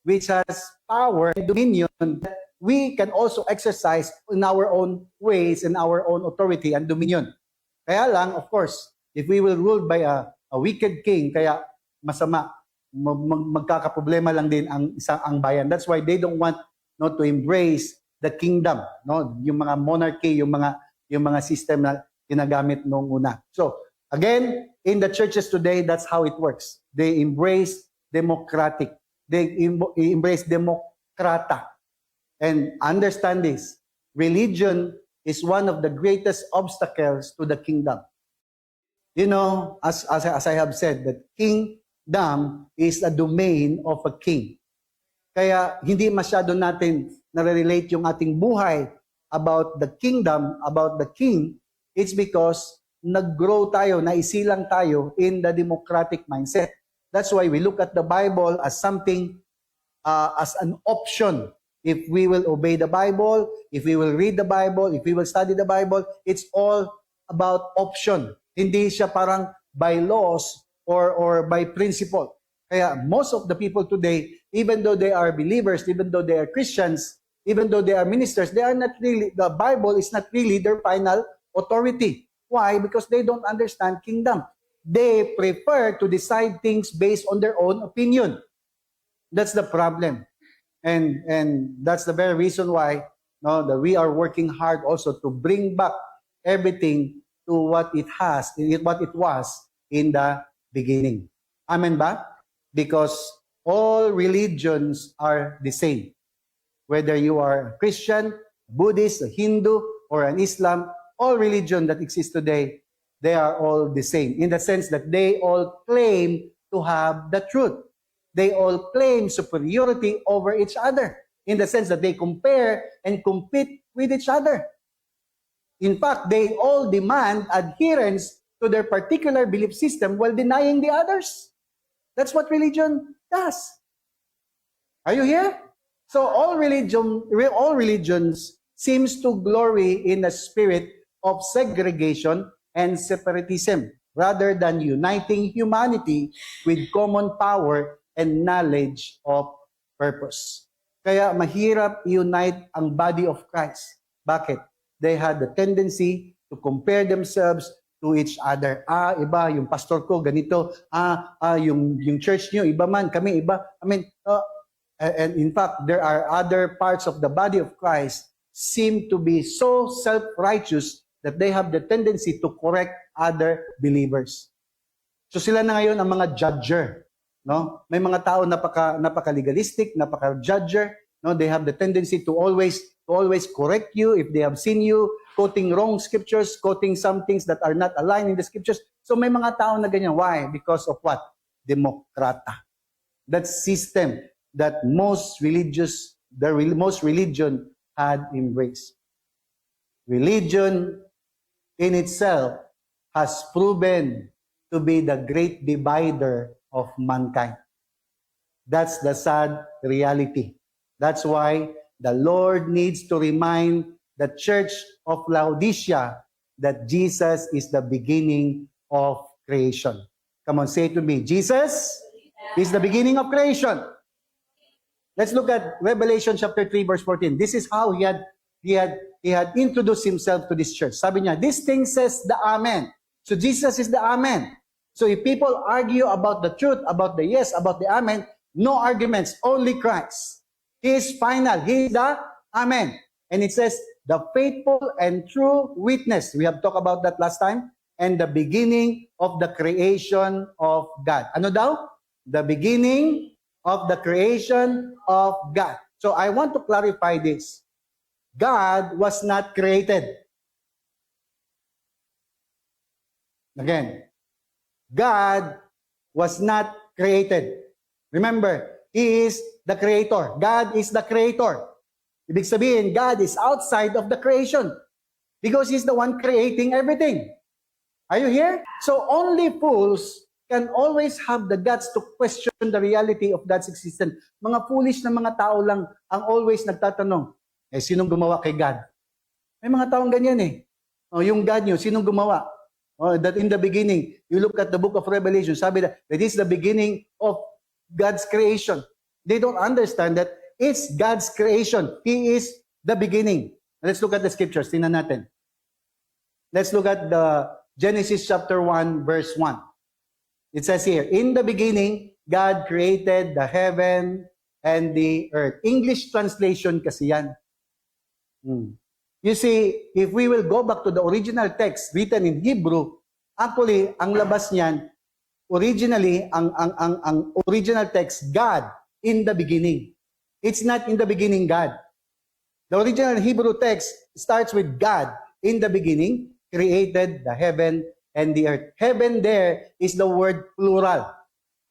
which has power and dominion that we can also exercise in our own ways and our own authority and dominion. Kaya lang, of course, if we will rule by a wicked king, kaya masama, magkakaproblema lang din ang bayan. That's why they don't want to embrace the kingdom, no, yung mga monarchy, yung mga system na ginagamit nung una. So, again, in the churches today, that's how it works. They embrace democratic. They embrace democrata. And understand this, religion is one of the greatest obstacles to the kingdom. You know, as I have said, that kingdom is a domain of a king. Kaya hindi masyado natin nare-relate yung ating buhay about the kingdom, about the king. It's because nag-grow tayo, naisilang tayo in the democratic mindset. That's why we look at the Bible as something, as an option. If we will obey the Bible, if we will read the Bible, if we will study the Bible, it's all about option. Hindi siya parang by laws or by principle. Kaya most of the people today, even though they are believers, even though they are Christians, even though they are ministers, they are not really, the Bible is not really their final authority. Why? Because they don't understand kingdom. They prefer to decide things based on their own opinion. That's the problem. And that's the very reason why that we are working hard also to bring back everything to what it was in the beginning. Amen ba? Because all religions are the same. Whether you are a Christian, Buddhist, a Hindu, or an Islam, all religion that exists today, they are all the same in the sense that they all claim to have the truth. They all claim superiority over each other in the sense that they compare and compete with each other. In fact, they all demand adherence to their particular belief system while denying the others. That's what religion does. Are you here? So all religions seems to glory in a spirit of segregation and separatism rather than uniting humanity with common power and knowledge of purpose. Kaya mahirap unite ang body of Christ. Bakit? They had the tendency to compare themselves to each other. Iba, yung pastor ko, ganito. Yung church niyo, iba man, kami, iba. And in fact, there are other parts of the body of Christ seem to be so self-righteous that they have the tendency to correct other believers. So sila na ngayon ang mga judger. No? May mga tao napaka-legalistic, napaka-judger. No? They have the tendency to always correct you if they have seen you quoting wrong scriptures, quoting some things that are not aligned in the scriptures. So may mga tao na ganyan. Why? Because of what? Democrata. That system that most religion had embraced. Religion in itself has proven to be the great divider of mankind. That's the sad reality. That's why the Lord needs to remind the church of Laodicea that Jesus is the beginning of creation. Come on, say it to me. Jesus is the beginning of creation. Let's look at Revelation chapter 3 verse 14. This is how he had introduced himself to this church. Sabi niya, this thing says the Amen. So Jesus is the Amen. So if people argue about the truth, about the yes, about the Amen, no arguments, only Christ. He is final. He is the Amen. And it says, the faithful and true witness. We have talked about that last time. And the beginning of the creation of God. Ano daw? The beginning of the creation of God. So I want to clarify this. God was not created. Again, God was not created. Remember, He is the creator. God is the creator. Ibig sabihin, God is outside of the creation because He's the one creating everything. Are you here? So only fools can always have the guts to question the reality of God's existence. Mga foolish na mga tao lang ang always nagtatanong, sinong gumawa kay God? May mga taong ganyan eh. Yung God nyo, sinong gumawa? That in the beginning, you look at the book of Revelation, sabi that is the beginning of God's creation. They don't understand that it's God's creation. He is the beginning. Let's look at the scriptures. Tingnan natin. Let's look at the Genesis chapter 1, verse 1. It says here, in the beginning, God created the heaven and the earth. English translation kasi yan. You see, if we will go back to the original text written in Hebrew, actually, ang labas niyan, originally, ang original text, God in the beginning. It's not in the beginning, God. The original Hebrew text starts with God in the beginning, created the heaven and the earth. Heaven there is the word plural.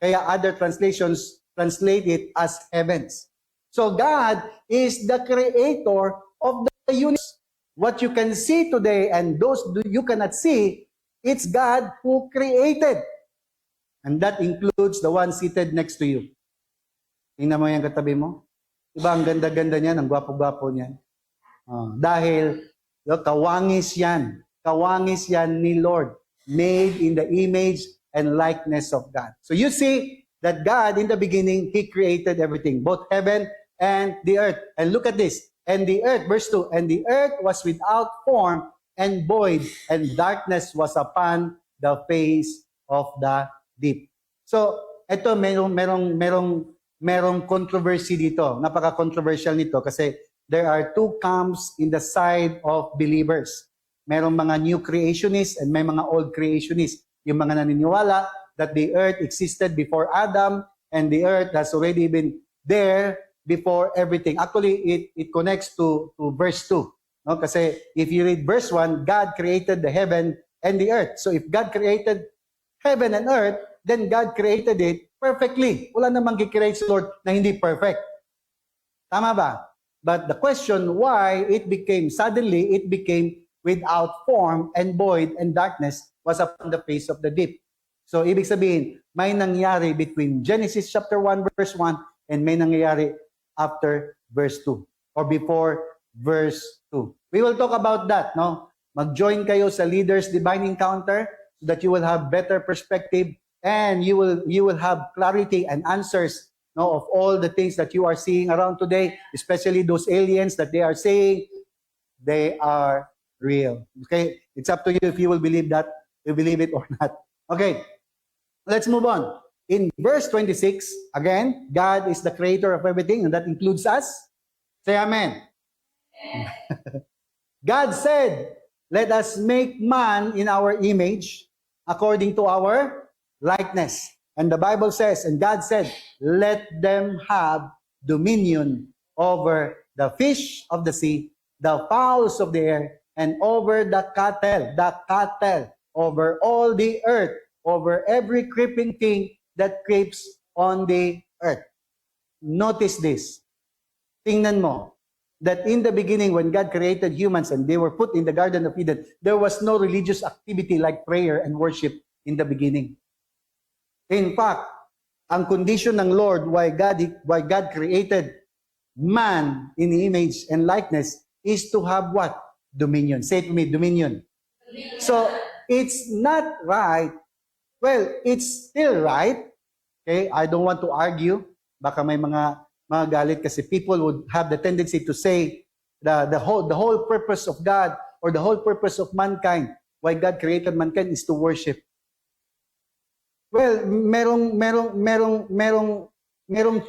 Kaya other translations translate it as heavens. So God is the creator of the universe. What you can see today and those you cannot see, it's God who created. And that includes the one seated next to you. Tingnan mo yung katabi mo. Diba, ang ganda-ganda niyan, ang gwapo-gwapo niyan. Dahil kawangis yan. Kawangis yan ni Lord. Made in the image and likeness of God. So you see that God in the beginning, He created everything. Both heaven and the earth. And look at this. And the earth, verse 2, and the earth was without form and void, and darkness was upon the face of the deep. So, ito merong controversy dito. Napaka-controversial nito kasi there are two camps in the side of believers. Merong mga new creationists and may mga old creationists. Yung mga naniniwala that the earth existed before Adam and the earth has already been there before everything. Actually, it connects to verse 2. No? Kasi if you read verse 1, God created the heaven and the earth. So if God created heaven and earth, then God created it perfectly. Wala namang kikreate si Lord na hindi perfect. Tama ba? But the question why it became without form and void and darkness was upon the face of the deep. So ibig sabihin, may nangyari between Genesis chapter 1 verse 1 and may nangyari after verse 2 or before verse 2. We will talk about that, no? Mag-join kayo sa Leaders Divine Encounter so that you will have better perspective and you will have clarity and answers, no, of all the things that you are seeing around today, especially those aliens that they are saying they are real. Okay? It's up to you if you will believe that, you believe it or not. Okay. Let's move on. In verse 26, again, God is the creator of everything, and that includes us. Say amen. God said, let us make man in our image according to our likeness. And the Bible says, and God said, let them have dominion over the fish of the sea, the fowls of the air, and over the cattle, over all the earth, over every creeping thing that creeps on the earth. Notice this. Tingnan mo, that in the beginning when God created humans and they were put in the Garden of Eden, there was no religious activity like prayer and worship in the beginning. In fact, ang condition ng Lord why God created man in image and likeness is to have what? Dominion. Say it to me, dominion. So, it's not right. Well, it's still right. Okay, I don't want to argue. Baka may mga galit kasi people would have the tendency to say the whole purpose of God or the whole purpose of mankind, why God created mankind is to worship. Well, merong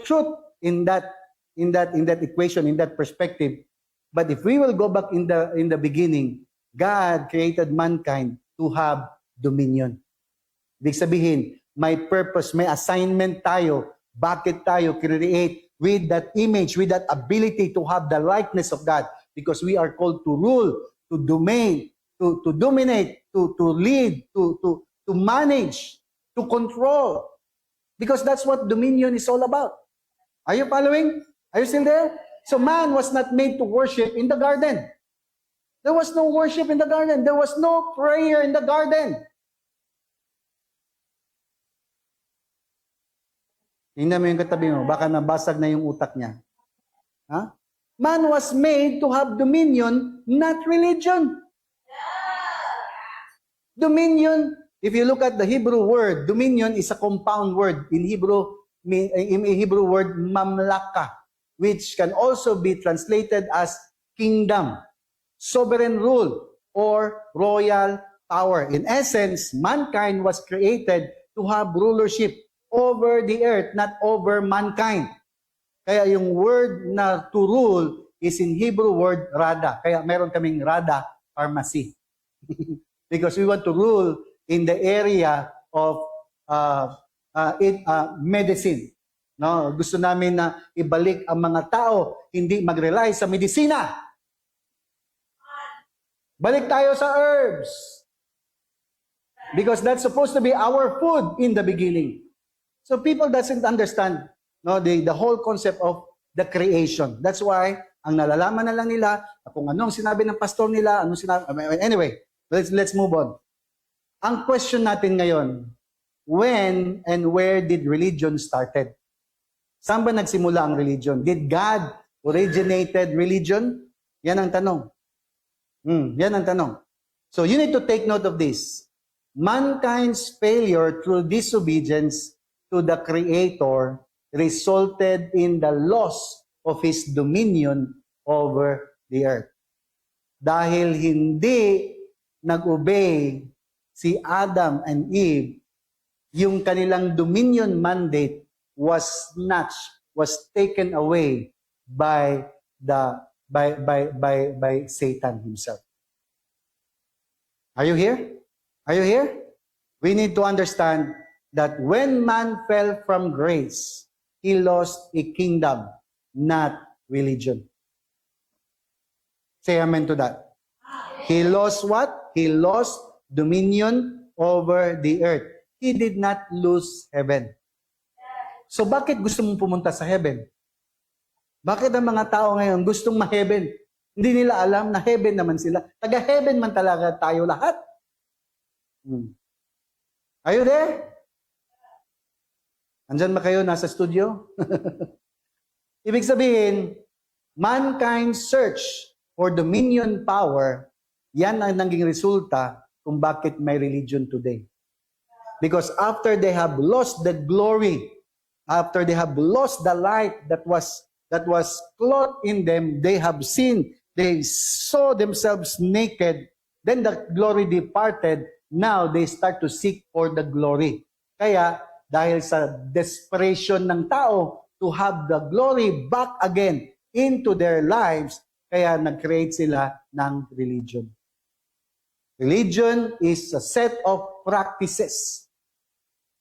truth in that equation, in that perspective. But if we will go back in the beginning, God created mankind to have dominion. Ibig sabihin, may purpose, may assignment tayo. Bakit tayo create with that image, with that ability to have the likeness of God? Because we are called to rule, to domain, to dominate, to lead, to manage, to control. Because that's what dominion is all about. Are you following? Are you still there? So man was not made to worship in the garden. There was no worship in the garden. There was no prayer in the garden. Tingnan mo yung katabi mo, baka nabasag na yung utak niya. Ha? Man was made to have dominion, not religion. Dominion, if you look at the Hebrew word, dominion is a compound word. In Hebrew word, mamlaka, which can also be translated as kingdom, sovereign rule, or royal power. In essence, mankind was created to have rulership over the earth, not over mankind. Kaya yung word na to rule is in Hebrew word rada. Kaya meron kaming rada pharmacy. Because we want to rule in the area of medicine. No, gusto namin na ibalik ang mga tao, hindi mag-rely sa medisina. Balik tayo sa herbs. Because that's supposed to be our food in the beginning. So people doesn't understand the whole concept of the creation. That's why ang nalalaman na lang nila kung anong sinabi ng pastor nila, anong sinabi. Anyway, let's move on. Ang question natin ngayon, when and where did religion started? Saan ba nagsimula ang religion? Did God originated religion? Yan ang tanong. Yan ang tanong. So you need to take note of this. Mankind's failure through disobedience to the Creator resulted in the loss of His dominion over the earth. Dahil hindi nag-obey si Adam and Eve, yung kanilang dominion mandate was snatched, was taken away by Satan himself. Are you here? Are you here? We need to understand that when man fell from grace, he lost a kingdom, not religion. Say amen to that. He lost what? He lost dominion over the earth. He did not lose heaven. So bakit gusto mong pumunta sa heaven? Bakit ang mga tao ngayon gustong ma-heaven? Hindi nila alam na heaven naman sila. Taga-heaven man talaga tayo lahat. Are you there? Andyan ba kayo nasa studio? Ibig sabihin, mankind's search for dominion power, yan ang naging resulta kung bakit may religion today. Because after they have lost the glory, after they have lost the light that was clothed in them, they have seen, they saw themselves naked, then the glory departed, now they start to seek for the glory. Kaya, dahil sa desperation ng tao to have the glory back again into their lives, kaya nag-create sila ng religion. Religion is a set of practices.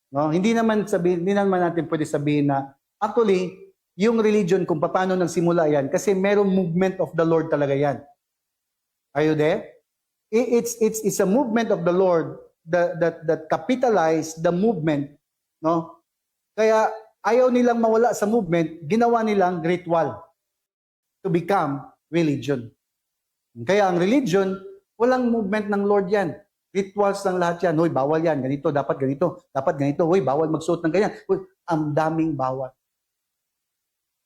No, hindi naman natin pwede sabihin na actually yung religion kung paano nagsimula yan kasi merong movement of the Lord talaga yan. Are you there? It's a movement of the Lord that capitalized the movement, no? Kaya ayaw nilang mawala sa movement, ginawa nilang ritual to become religion. Kaya ang religion, walang movement ng Lord yan. Rituals ng lahat yan. Hoy, bawal yan. Ganito, dapat ganito. Hoy, bawal magsuot ng ganyan. Hoy, ang daming bawal.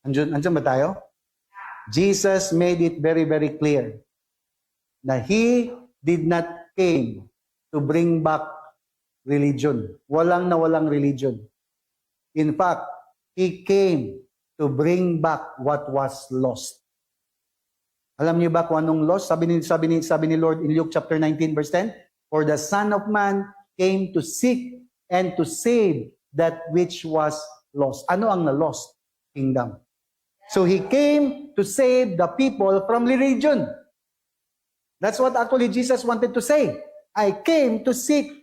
Andiyan ba tayo? Jesus made it very, very clear na He did not came to bring back religion. Walang religion. In fact, He came to bring back what was lost. Alam niyo ba kung anong lost? Sabi ni Lord in Luke chapter 19 verse 10, for the Son of Man came to seek and to save that which was lost. Ano ang na-lost? Kingdom. So He came to save the people from religion. That's what actually Jesus wanted to say. I came to save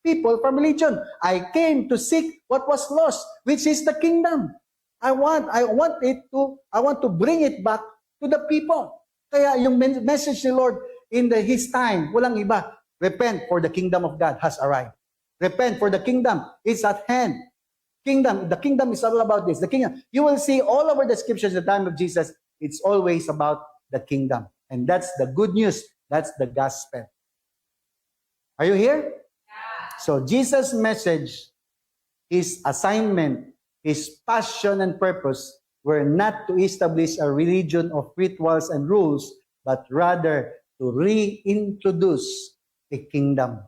people from religion. I came to seek what was lost, which is the kingdom. I want to bring it back to the people. Kaya yung message ni Lord in His time, walang iba. Repent, for the kingdom of God has arrived. Repent, for the kingdom is at hand. The kingdom is all about this. The kingdom. You will see all over the scriptures at the time of Jesus, it's always about the kingdom. And that's the good news. That's the gospel. Are you here? So Jesus' message, His assignment, His passion and purpose were not to establish a religion of rituals and rules, but rather to reintroduce a kingdom.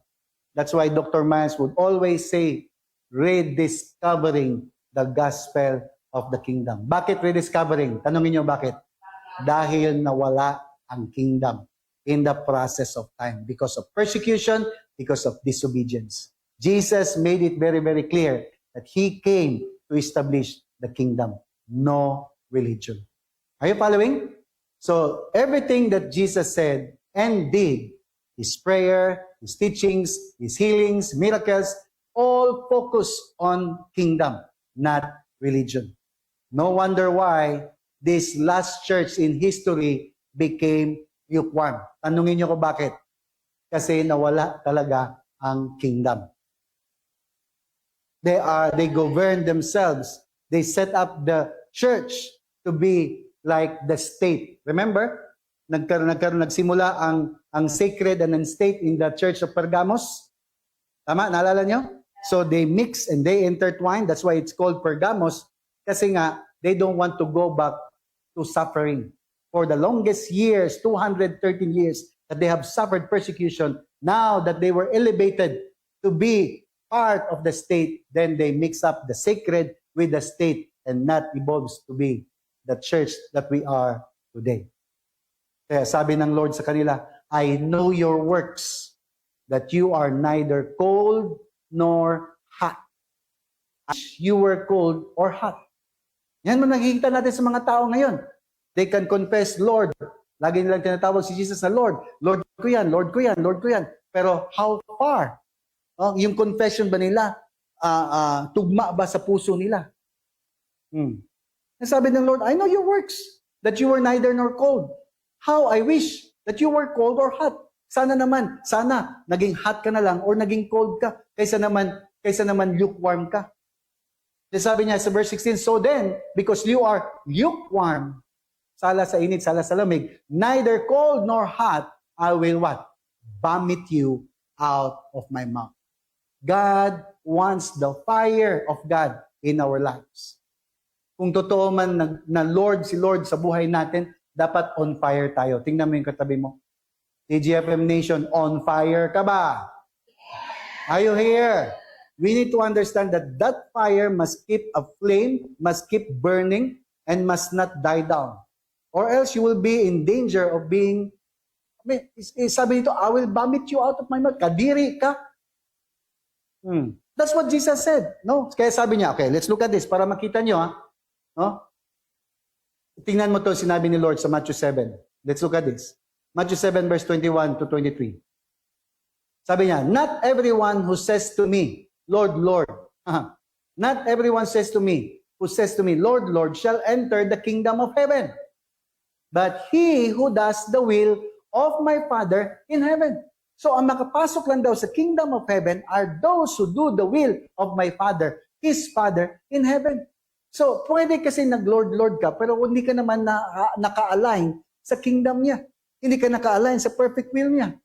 That's why Dr. Miles would always say, rediscovering the gospel of the kingdom. Bakit rediscovering? Tanungin niyo bakit? Dahil nawala ang kingdom in the process of time because of persecution, because of disobedience. Jesus made it very, very clear that He came to establish the kingdom, no religion. Are you following? So everything that Jesus said and did, his prayer, his teachings, his healings, miracles, all focus on kingdom, not religion. No wonder why this last church in history became lukewarm. Tanungin niyo ko bakit? Kasi nawala talaga ang kingdom. They govern themselves. They set up the church to be like the state. Remember? Nagsimula ang sacred and state in the church of Pergamos. Tama? Naalala nyo? So they mix and they intertwine. That's why it's called Pergamos. Kasi nga, they don't want to go back to suffering. For the longest years, 213 years, that they have suffered persecution, now that they were elevated to be part of the state, then they mix up the sacred with the state and not evolves to be the church that we are today. Kaya sabi ng Lord sa kanila, I know your works, that you are neither cold nor hot. You were cold or hot. Yan mo nakikita natin sa mga tao ngayon. They can confess, Lord. Lagi nilang tinatawag si Jesus na Lord. Lord ko yan, Lord ko yan, Lord ko yan. Pero how far? Yung confession ba nila, tugma ba sa puso nila? Sabi ng Lord, I know your works, that you were neither nor cold. How I wish that you were cold or hot. Sana naging hot ka na lang or naging cold ka, kaysa naman lukewarm ka. Sabi niya sa verse 16, so then, because you are lukewarm, sala sa init, sala sa lamig, neither cold nor hot, I will what? Vomit you out of my mouth. God wants the fire of God in our lives. Kung totoo man na Lord si Lord sa buhay natin, dapat on fire tayo. Tingnan mo yung katabi mo. TGFM Nation, on fire ka ba? Are you here? We need to understand that that fire must keep aflame, must keep burning, and must not die down. Or else you will be in danger of being, sabi nito, I will vomit you out of my mouth. Kadiri ka. That's what Jesus said. No? Kaya sabi niya, okay, let's look at this para makita niyo. No? Tingnan mo to sinabi ni Lord sa Matthew 7. Let's look at this. Matthew 7 verse 21 to 23. Sabi niya, not everyone who says to me, Lord, Lord. Not everyone says to me, who says to me, Lord, Lord, shall enter the kingdom of heaven. But he who does the will of my Father in heaven. So ang makapasok lang daw sa kingdom of heaven are those who do the will of my Father, His Father in heaven. So pwede kasi nag-Lord, Lord ka, pero hindi ka naman naka-align sa kingdom niya. Hindi ka naka-align sa perfect will niya.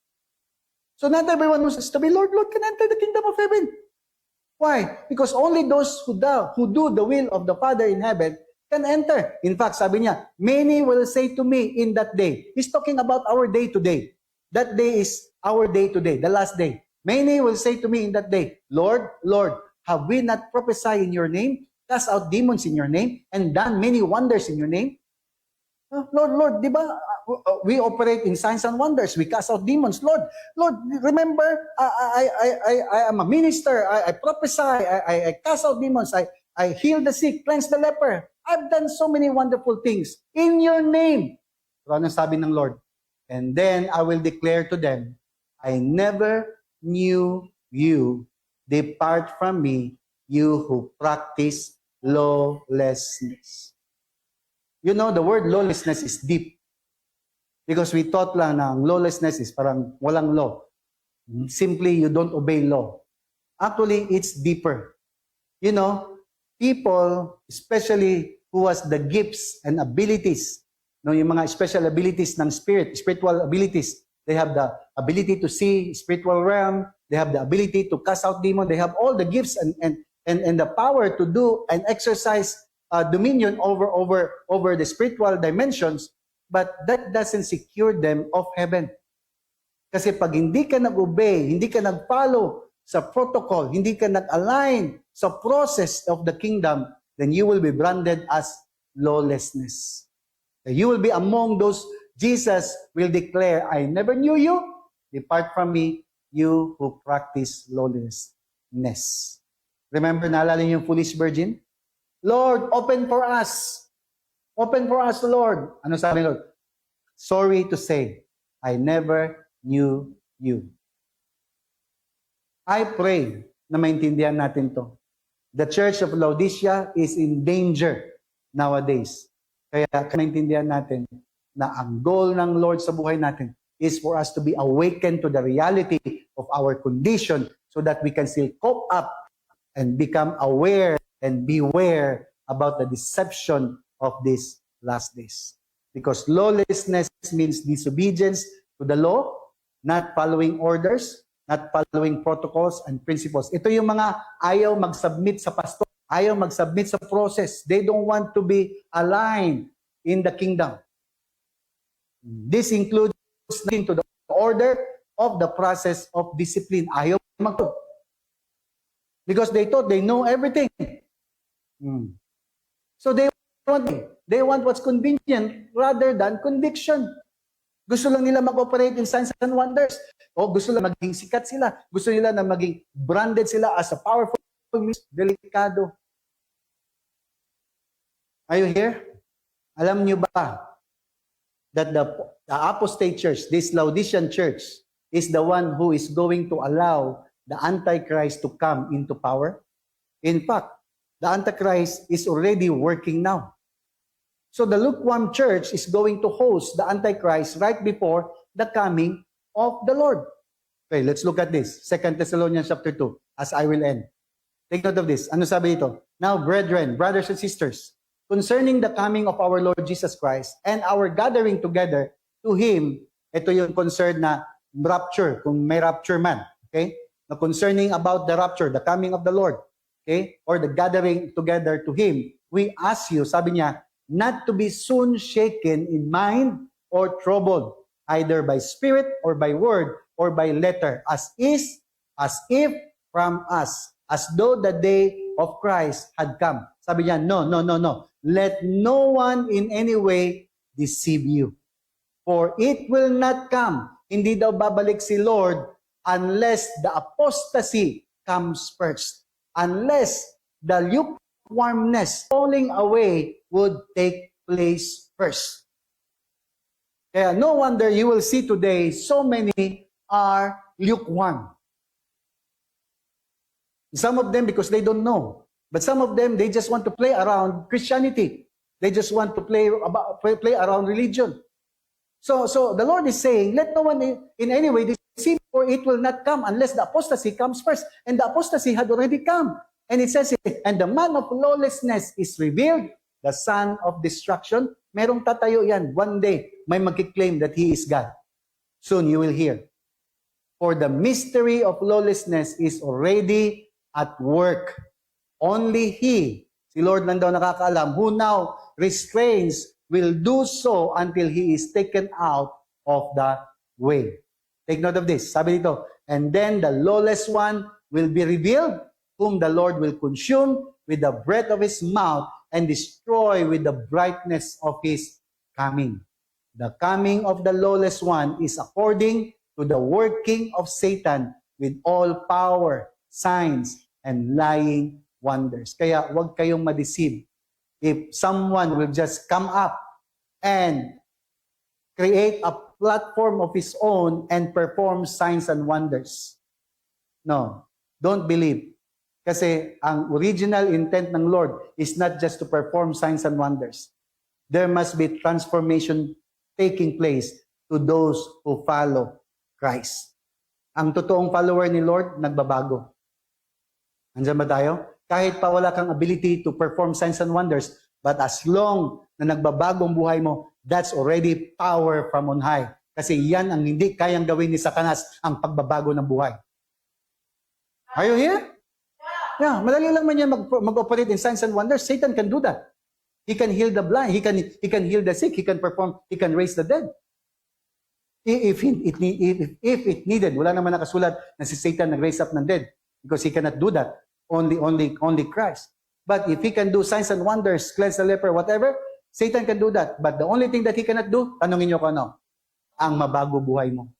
So not everyone who says to be Lord, Lord can enter the kingdom of heaven. Why? Because only those who do the will of the Father in heaven can enter. In fact, sabi niya, many will say to me in that day. He's talking about our day today. That day is our day today, the last day. Many will say to me in that day, Lord, Lord, have we not prophesied in your name, cast out demons in your name, and done many wonders in your name? Lord, Lord, di ba, we operate in signs and wonders. We cast out demons. Lord, Lord, remember, I am a minister. I prophesy. I cast out demons. I heal the sick, cleanse the leper. I've done so many wonderful things in your name. So ano sabi ng Lord? And then I will declare to them, I never knew you. Depart from me, you who practice lawlessness. You know, the word lawlessness is deep. Because we thought lang na lawlessness is parang walang law. Simply, you don't obey law. Actually, it's deeper. You know, people, especially who has the gifts and abilities, no, yung mga special abilities ng spirit, spiritual abilities, they have the ability to see spiritual realm, they have the ability to cast out demons, they have all the gifts and the power to do and exercise dominion over the spiritual dimensions, but that doesn't secure them of heaven. Kasi pag hindi ka nag-obey, hindi ka nag-follow sa protocol, hindi ka nag-align sa process of the kingdom, then you will be branded as lawlessness. You will be among those Jesus will declare, I never knew you. Depart from me, you who practice lawlessness. Remember, naalala niyo yung foolish virgin? Lord, open for us. Open for us, Lord. Ano sabi ng Lord? Sorry to say, I never knew you. I pray na maintindihan natin to. The Church of Laodicea is in danger nowadays. Kaya maintindihan natin na ang goal ng Lord sa buhay natin is for us to be awakened to the reality of our condition so that we can still cope up and become aware and beware about the deception of these last days. Because lawlessness means disobedience to the law, not following orders, not following protocols and principles. Ito yung mga ayaw mag-submit sa pastor, ayaw mag-submit sa process. They don't want to be aligned in the kingdom. This includes to the order of the process of discipline. Ayaw mag because they thought they know everything. So they want what's convenient rather than conviction. Gusto lang nila mag-operate in signs and wonders. O gusto lang maging sikat sila. Gusto nila na maging branded sila as a powerful ministry. Delikado. Are you here? Alam niyo ba that the apostate church, this Laodicean church, is the one who is going to allow the Antichrist to come into power? In fact, the Antichrist is already working now. So the lukewarm church is going to host the Antichrist right before the coming of the Lord. Okay, let's look at this. 2 Thessalonians chapter 2, as I will end. Take note of this. Ano sabi ito? Now, brethren, brothers and sisters, concerning the coming of our Lord Jesus Christ and our gathering together to Him, ito yung concern na rapture, kung may rapture man. Okay? Na concerning about the rapture, the coming of the Lord, okay? Or the gathering together to Him, we ask you, sabi niya, not to be soon shaken in mind or troubled, either by spirit or by word or by letter, as if from us, as though the day of Christ had come. Sabi niya, no. Let no one in any way deceive you. For it will not come. Hindi daw babalik si Lord unless the apostasy comes first. Unless the lukewarmness, falling away, would take place first. Kaya no wonder you will see today so many are lukewarm. Some of them because they don't know. But some of them, they just want to play around Christianity. They just want to play around religion. So the Lord is saying, let no one in any way deceive, for it will not come unless the apostasy comes first. And the apostasy had already come. And it says, and the man of lawlessness is revealed, the son of destruction. Merong tatayo yan. One day, may magkiklaim that he is God. Soon you will hear. For the mystery of lawlessness is already at work. Only He, si Lord lang daw nakakaalam, who now restrains, will do so until He is taken out of the way. Take note of this. Sabi dito, and then the lawless one will be revealed, whom the Lord will consume with the breath of His mouth and destroy with the brightness of His coming. The coming of the lawless one is according to the working of Satan with all power, signs, and lying wonders. Kaya huwag kayong ma-deceive. If someone will just come up and create a platform of his own and perform signs and wonders. No, don't believe. Kasi ang original intent ng Lord is not just to perform signs and wonders. There must be transformation taking place to those who follow Christ. Ang totoong follower ni Lord, nagbabago. Andiyan ba tayo? Kahit pa wala kang ability to perform signs and wonders, but as long na nagbabagong buhay mo, that's already power from on high. Kasi yan ang hindi kayang gawin ni Satanas, ang pagbabago ng buhay. Are you here? Yeah, madali lang man yan mag-operate in signs and wonders. Satan can do that. He can heal the blind. He can heal the sick. He can raise the dead. If it needed, wala naman nakasulat na si Satan nag-raise up ng dead because he cannot do that. Only Christ. But if he can do signs and wonders, cleanse the leper, whatever, Satan can do that. But the only thing that he cannot do, tanongin niyo ko ano? Ang mabago buhay mo.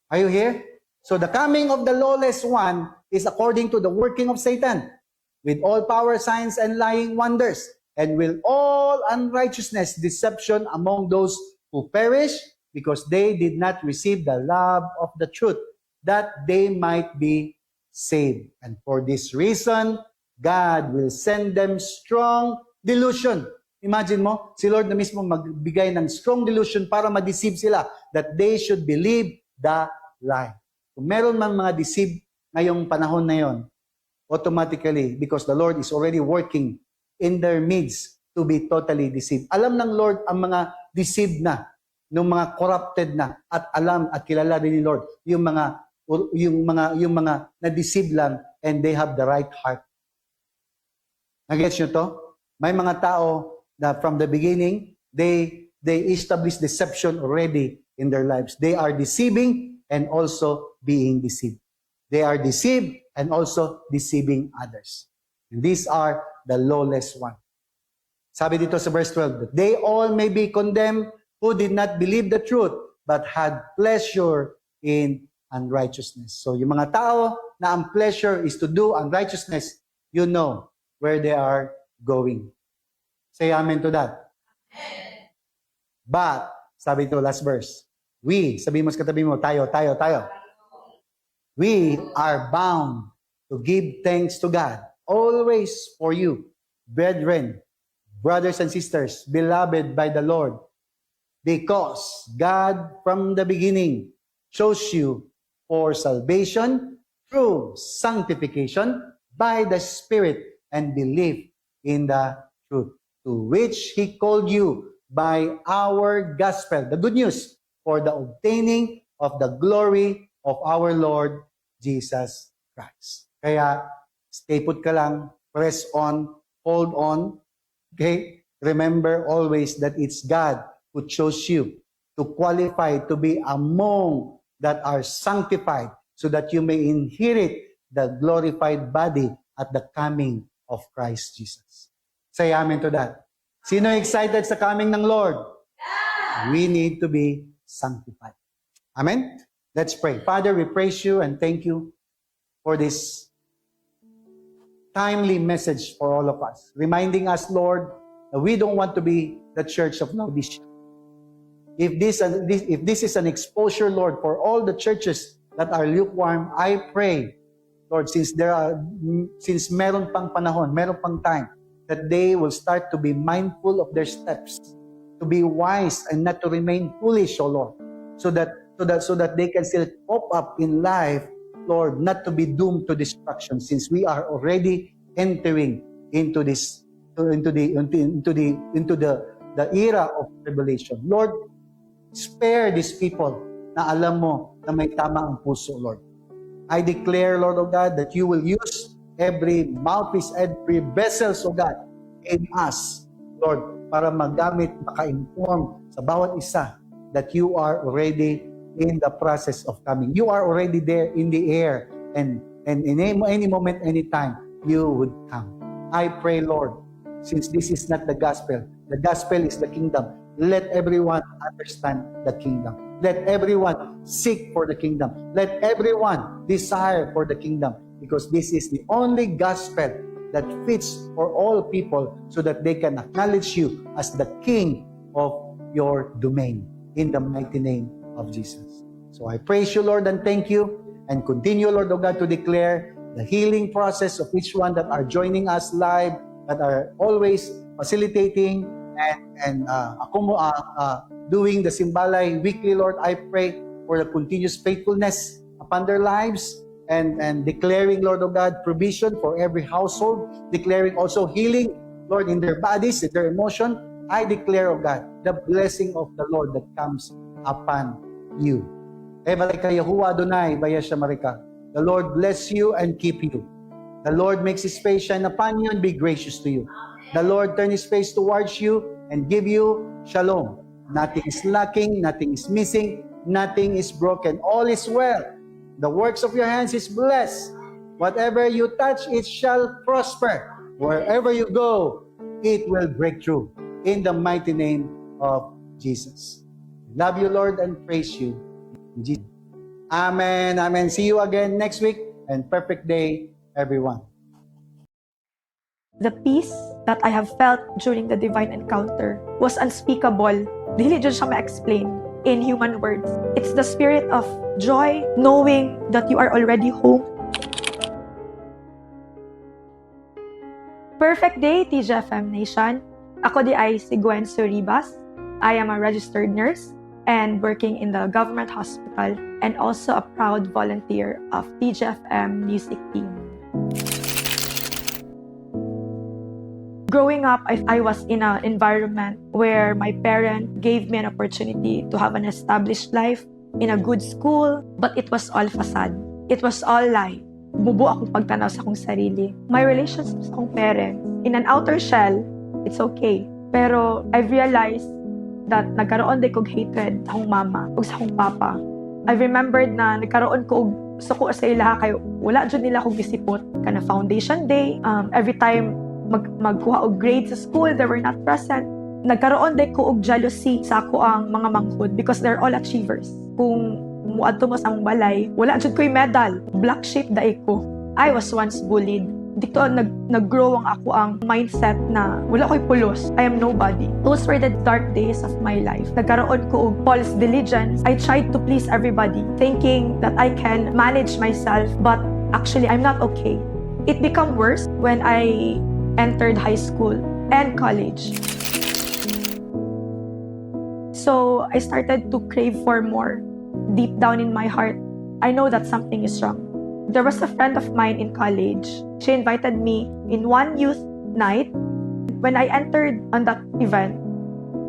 Are you here? So the coming of the lawless one is according to the working of Satan with all power, signs, and lying wonders. and will all unrighteousness, deception among those who perish, because they did not receive the love of the truth, that they might be saved. And for this reason, God will send them strong delusion. Imagine mo, si Lord na mismo magbigay ng strong delusion para ma-deceive sila that they should believe the lie. Kung meron man mga deceive ngayong panahon na yon, automatically, because the Lord is already working in their midst to be totally deceived. Alam ng Lord ang mga deceived na, ng mga corrupted na, at alam at kilala din ni Lord yung mga na-deceive lang and they have the right heart. Nag-gets nyo to? May mga tao na from the beginning, they establish deception already in their lives. They are deceiving and also being deceived. They are deceived and also deceiving others. And these are the lawless one. Sabi dito sa verse 12, that they all may be condemned who did not believe the truth, but had pleasure in unrighteousness. So yung mga tao na ang pleasure is to do unrighteousness, you know where they are going. Say amen to that. But, sabi ito, last verse, we, sabi mo sa katabi mo, tayo. We are bound to give thanks to God always for you, brethren, brothers and sisters, beloved by the Lord, because God from the beginning chose you for salvation through sanctification by the Spirit and belief in the truth, to which He called you by our gospel, the good news, for the obtaining of the glory of our Lord Jesus Christ. Kaya, stay put ka lang, press on, hold on, okay? Remember always that it's God who chose you to qualify to be among that are sanctified so that you may inherit the glorified body at the coming of Christ Jesus. Say amen to that. Sino excited sa coming ng Lord? We need to be sanctified. Amen? Let's pray. Father, we praise you and thank you for this timely message for all of us, reminding us, Lord, that we don't want to be the church of Laodicea. If this is an exposure, Lord, for all the churches that are lukewarm, I pray, Lord, since meron pang panahon, meron pang time, that they will start to be mindful of their steps, to be wise and not to remain foolish, O Lord, so that they can still pop up in life, Lord, not to be doomed to destruction, since we are already entering into the era of tribulation. Lord, spare these people na alam mo na may tama ang puso, Lord. I declare, Lord, O God, that you will use every mouthpiece, every vessels, O God, in us, Lord, para magamit, maka-inform sa bawat isa that you are already in the process of coming. You are already there in the air, and in any moment, any time, you would come. I pray, Lord, since this is not the gospel is the kingdom. Let everyone understand the kingdom. Let everyone seek for the kingdom. Let everyone desire for the kingdom, because this is the only gospel that fits for all people, so that they can acknowledge you as the King of your domain, in the mighty name of Jesus. So I praise you, Lord, and thank you, and continue, Lord, O God, to declare the healing process of each one that are joining us live, that are always facilitating and doing the Simbalay weekly, Lord. I pray for the continuous faithfulness upon their lives, and declaring, Lord, O God, provision for every household, declaring also healing, Lord, in their bodies, in their emotion. I declare, O God, the blessing of the Lord that comes upon you. Yahuwah Adonai, Bayasha Marika. The Lord bless you and keep you. The Lord makes His face shine upon you and be gracious to you. The Lord turn His face towards you and give you shalom. Nothing is lacking, nothing is missing, nothing is broken. All is well. The works of your hands is blessed. Whatever you touch, it shall prosper. Wherever you go, it will break through. In the mighty name of Jesus. Love you, Lord, and praise you. In Jesus. Amen. Amen. See you again next week, and perfect day, everyone. The peace that I have felt during the divine encounter was unspeakable. Dili jud siya ma-explain in human words. It's the spirit of joy, knowing that you are already home. Perfect day, TGFM Nation. Ako di ay si Gwen Suribas. I am a registered nurse and working in the government hospital and also a proud volunteer of TGFM music team. Growing up, I was in an environment where my parent gave me an opportunity to have an established life in a good school, but it was all facade. It was all lie. Bubo akong pagtanaw sa akong sarili. My relationship sa akong parents, in an outer shell, it's okay. Pero I've realized that nagkaroon din kong hatred sa akong mama o sa akong papa. I remembered na nagkaroon ko suko sa ilaha kayo. Wala dyan nila akong gisipot. Kana foundation day, every time magkuha og grades sa school, they were not present. Nagkaroon din ko og jealousy sa ako ang mga manghod because they're all achievers. Kung muadto mo sa among balay, wala jud ko'y medal. Black sheep daig ko. I was once bullied. Dito nag-grow ang ako ang mindset na wala ko'y pulos. I am nobody. Those were the dark days of my life. Nagkaroon ko og false diligence. I tried to please everybody, thinking that I can manage myself, but actually I'm not okay. It became worse when I entered high school and college. So I started to crave for more. Deep down in my heart, I know that something is wrong. There was a friend of mine in college. She invited me in one youth night. When I entered on that event,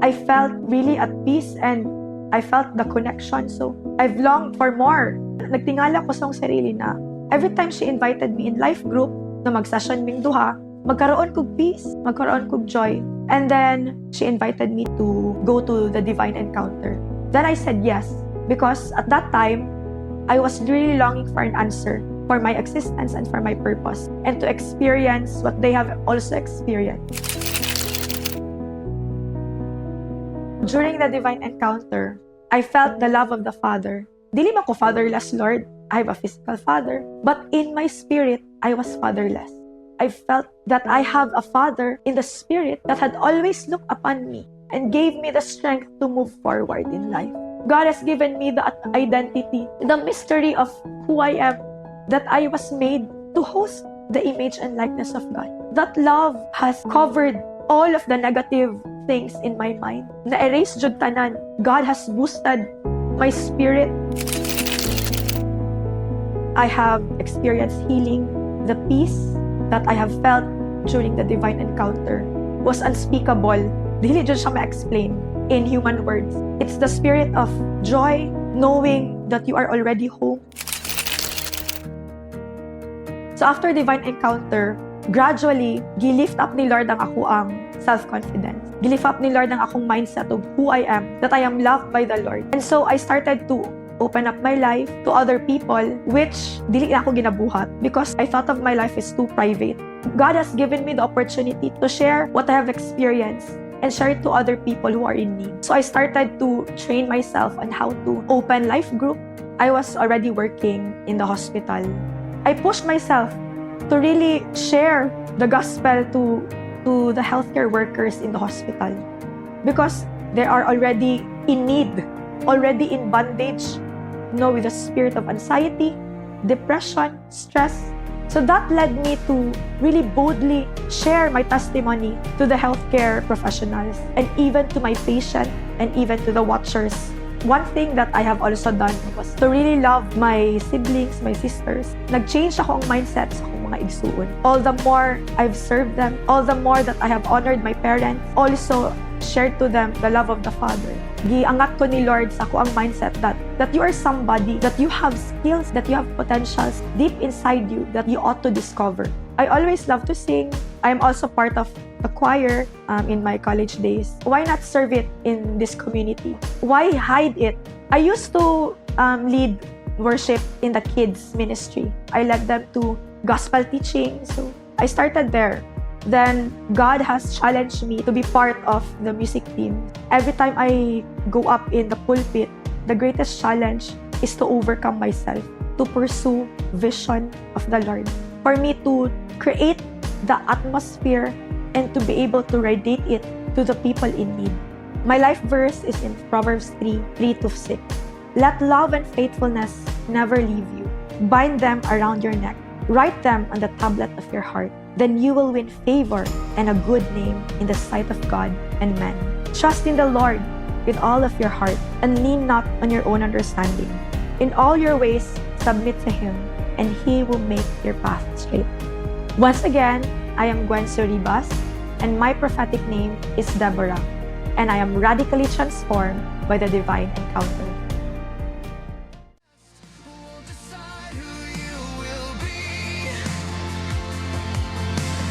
I felt really at peace and I felt the connection. So I've longed for more. Nagtingala ko sa akong sarili na every time she invited me in life group na mag-session ming duha, magkaroon kog peace, magkaroon kog joy. And then, she invited me to go to the divine encounter. Then I said yes, because at that time, I was really longing for an answer for my existence and for my purpose, and to experience what they have also experienced. During the divine encounter, I felt the love of the Father. Dili man ko fatherless, Lord. I have a physical father. But in my spirit, I was fatherless. I felt that I have a Father in the Spirit that had always looked upon me and gave me the strength to move forward in life. God has given me the identity, the mystery of who I am, that I was made to host the image and likeness of God. That love has covered all of the negative things in my mind. Na-erase jud tanan. God has boosted my spirit. I have experienced healing, the peace that I have felt during the divine encounter was unspeakable. Dili jud siya ma-explain in human words. It's the spirit of joy, knowing that you are already home. So after divine encounter, gradually, gilift up ni Lord ang ako ang self-confidence. Gilift up ni Lord ang akong mindset of who I am, that I am loved by the Lord. And so I started to open up my life to other people, which dili na ako ginabuhat because I thought of my life is too private. God has given me the opportunity to share what I have experienced and share it to other people who are in need. So I started to train myself on how to open life group. I was already working in the hospital. I pushed myself to really share the gospel to the healthcare workers in the hospital because they are already in need, already in bondage, with a spirit of anxiety, depression, stress. So that led me to really boldly share my testimony to the healthcare professionals and even to my patient and even to the watchers. One thing that I have also done was to really love my siblings, my sisters. Nag-change ako ang mindset sa akong mga igsuon. All the more I've served them, all the more that I have honored my parents, also shared to them the love of the Father. Giangat ko ni Lord sa ako ang mindset that you are somebody, that you have skills, that you have potentials deep inside you that you ought to discover. I always love to sing. I am also part of the choir in my college days. Why not serve it in this community? Why hide it? I used to lead worship in the kids ministry. I led them to gospel teaching. So I started there. Then God has challenged me to be part of the music team. Every time I go up in the pulpit, the greatest challenge is to overcome myself, to pursue vision of the Lord. For me to create the atmosphere, and to be able to radiate it to the people in need. My life verse is in Proverbs 3:3-6. Let love and faithfulness never leave you. Bind them around your neck. Write them on the tablet of your heart. Then you will win favor and a good name in the sight of God and men. Trust in the Lord with all of your heart and lean not on your own understanding. In all your ways, submit to Him, and He will make your path straight. Once again, I am Gwen Suribas, and my prophetic name is Deborah, and I am radically transformed by the divine encounter.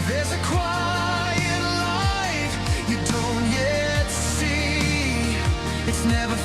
There's a quiet life you don't yet see. It's never